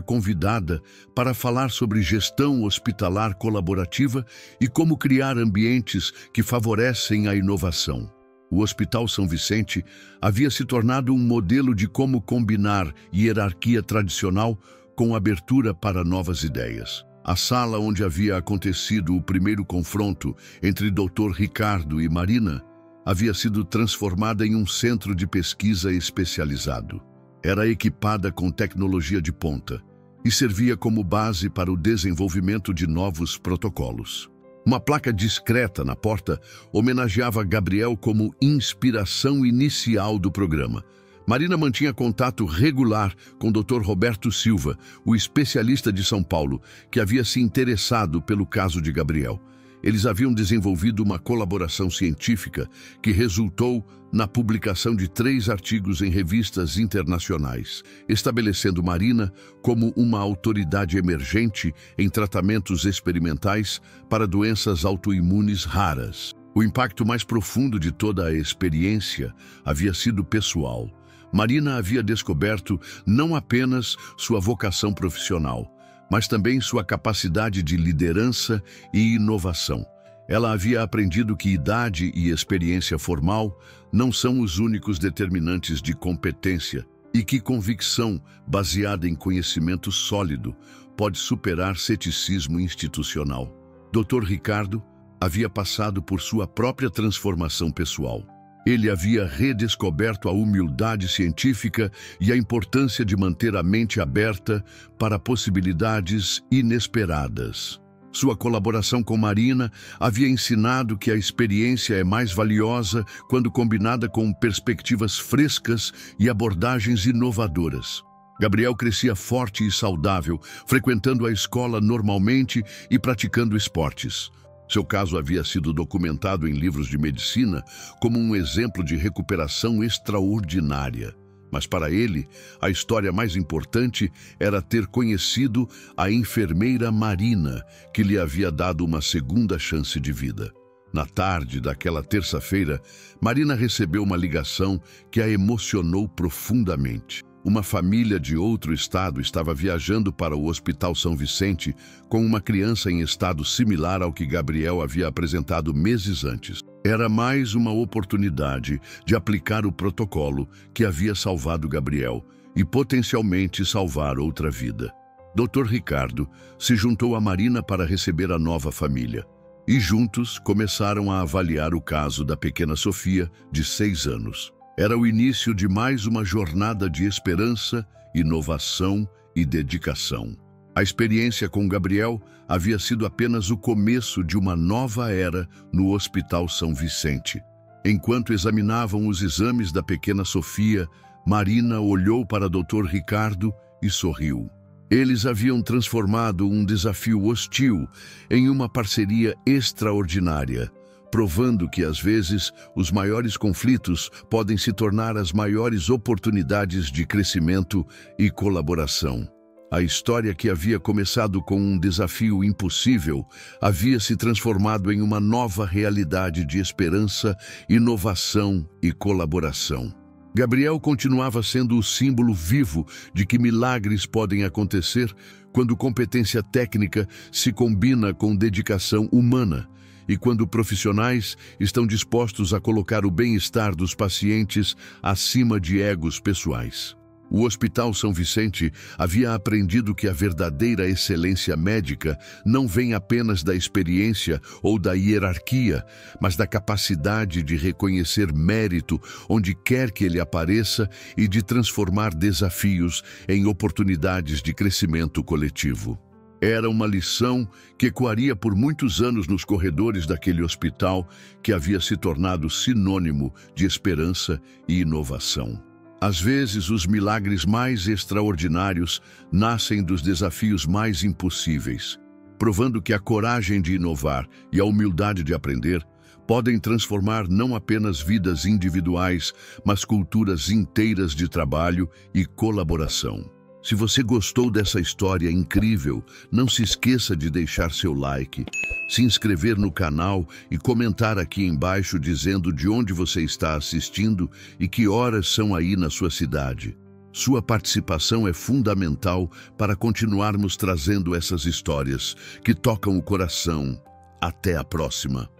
convidada para falar sobre gestão hospitalar colaborativa e como criar ambientes que favorecem a inovação. O Hospital São Vicente havia se tornado um modelo de como combinar hierarquia tradicional com abertura para novas ideias. A sala onde havia acontecido o primeiro confronto entre Dr. Ricardo e Marina havia sido transformada em um centro de pesquisa especializado. Era equipada com tecnologia de ponta e servia como base para o desenvolvimento de novos protocolos. Uma placa discreta na porta homenageava Gabriel como inspiração inicial do programa. Marina mantinha contato regular com o Dr. Roberto Silva, o especialista de São Paulo, que havia se interessado pelo caso de Gabriel. Eles haviam desenvolvido uma colaboração científica que resultou na publicação de 3 artigos em revistas internacionais, estabelecendo Marina como uma autoridade emergente em tratamentos experimentais para doenças autoimunes raras. O impacto mais profundo de toda a experiência havia sido pessoal. Marina havia descoberto não apenas sua vocação profissional, mas também sua capacidade de liderança e inovação. Ela havia aprendido que idade e experiência formal não são os únicos determinantes de competência e que convicção baseada em conhecimento sólido pode superar ceticismo institucional. Dr. Ricardo havia passado por sua própria transformação pessoal. Ele havia redescoberto a humildade científica e a importância de manter a mente aberta para possibilidades inesperadas. Sua colaboração com Marina havia ensinado que a experiência é mais valiosa quando combinada com perspectivas frescas e abordagens inovadoras. Gabriel crescia forte e saudável, frequentando a escola normalmente e praticando esportes. Seu caso havia sido documentado em livros de medicina como um exemplo de recuperação extraordinária. Mas para ele, a história mais importante era ter conhecido a enfermeira Marina, que lhe havia dado uma segunda chance de vida. Na tarde daquela terça-feira, Marina recebeu uma ligação que a emocionou profundamente. Uma família de outro estado estava viajando para o Hospital São Vicente com uma criança em estado similar ao que Gabriel havia apresentado meses antes. Era mais uma oportunidade de aplicar o protocolo que havia salvado Gabriel e potencialmente salvar outra vida. Dr. Ricardo se juntou a Marina para receber a nova família e juntos começaram a avaliar o caso da pequena Sofia, de 6 anos. Era o início de mais uma jornada de esperança, inovação e dedicação. A experiência com Gabriel havia sido apenas o começo de uma nova era no Hospital São Vicente. Enquanto examinavam os exames da pequena Sofia, Marina olhou para Dr. Ricardo e sorriu. Eles haviam transformado um desafio hostil em uma parceria extraordinária, provando que, às vezes, os maiores conflitos podem se tornar as maiores oportunidades de crescimento e colaboração. A história que havia começado com um desafio impossível havia se transformado em uma nova realidade de esperança, inovação e colaboração. Gabriel continuava sendo o símbolo vivo de que milagres podem acontecer quando competência técnica se combina com dedicação humana, e quando profissionais estão dispostos a colocar o bem-estar dos pacientes acima de egos pessoais. O Hospital São Vicente havia aprendido que a verdadeira excelência médica não vem apenas da experiência ou da hierarquia, mas da capacidade de reconhecer mérito onde quer que ele apareça e de transformar desafios em oportunidades de crescimento coletivo. Era uma lição que ecoaria por muitos anos nos corredores daquele hospital que havia se tornado sinônimo de esperança e inovação. Às vezes, os milagres mais extraordinários nascem dos desafios mais impossíveis, provando que a coragem de inovar e a humildade de aprender podem transformar não apenas vidas individuais, mas culturas inteiras de trabalho e colaboração. Se você gostou dessa história incrível, não se esqueça de deixar seu like, se inscrever no canal e comentar aqui embaixo dizendo de onde você está assistindo e que horas são aí na sua cidade. Sua participação é fundamental para continuarmos trazendo essas histórias que tocam o coração. Até a próxima!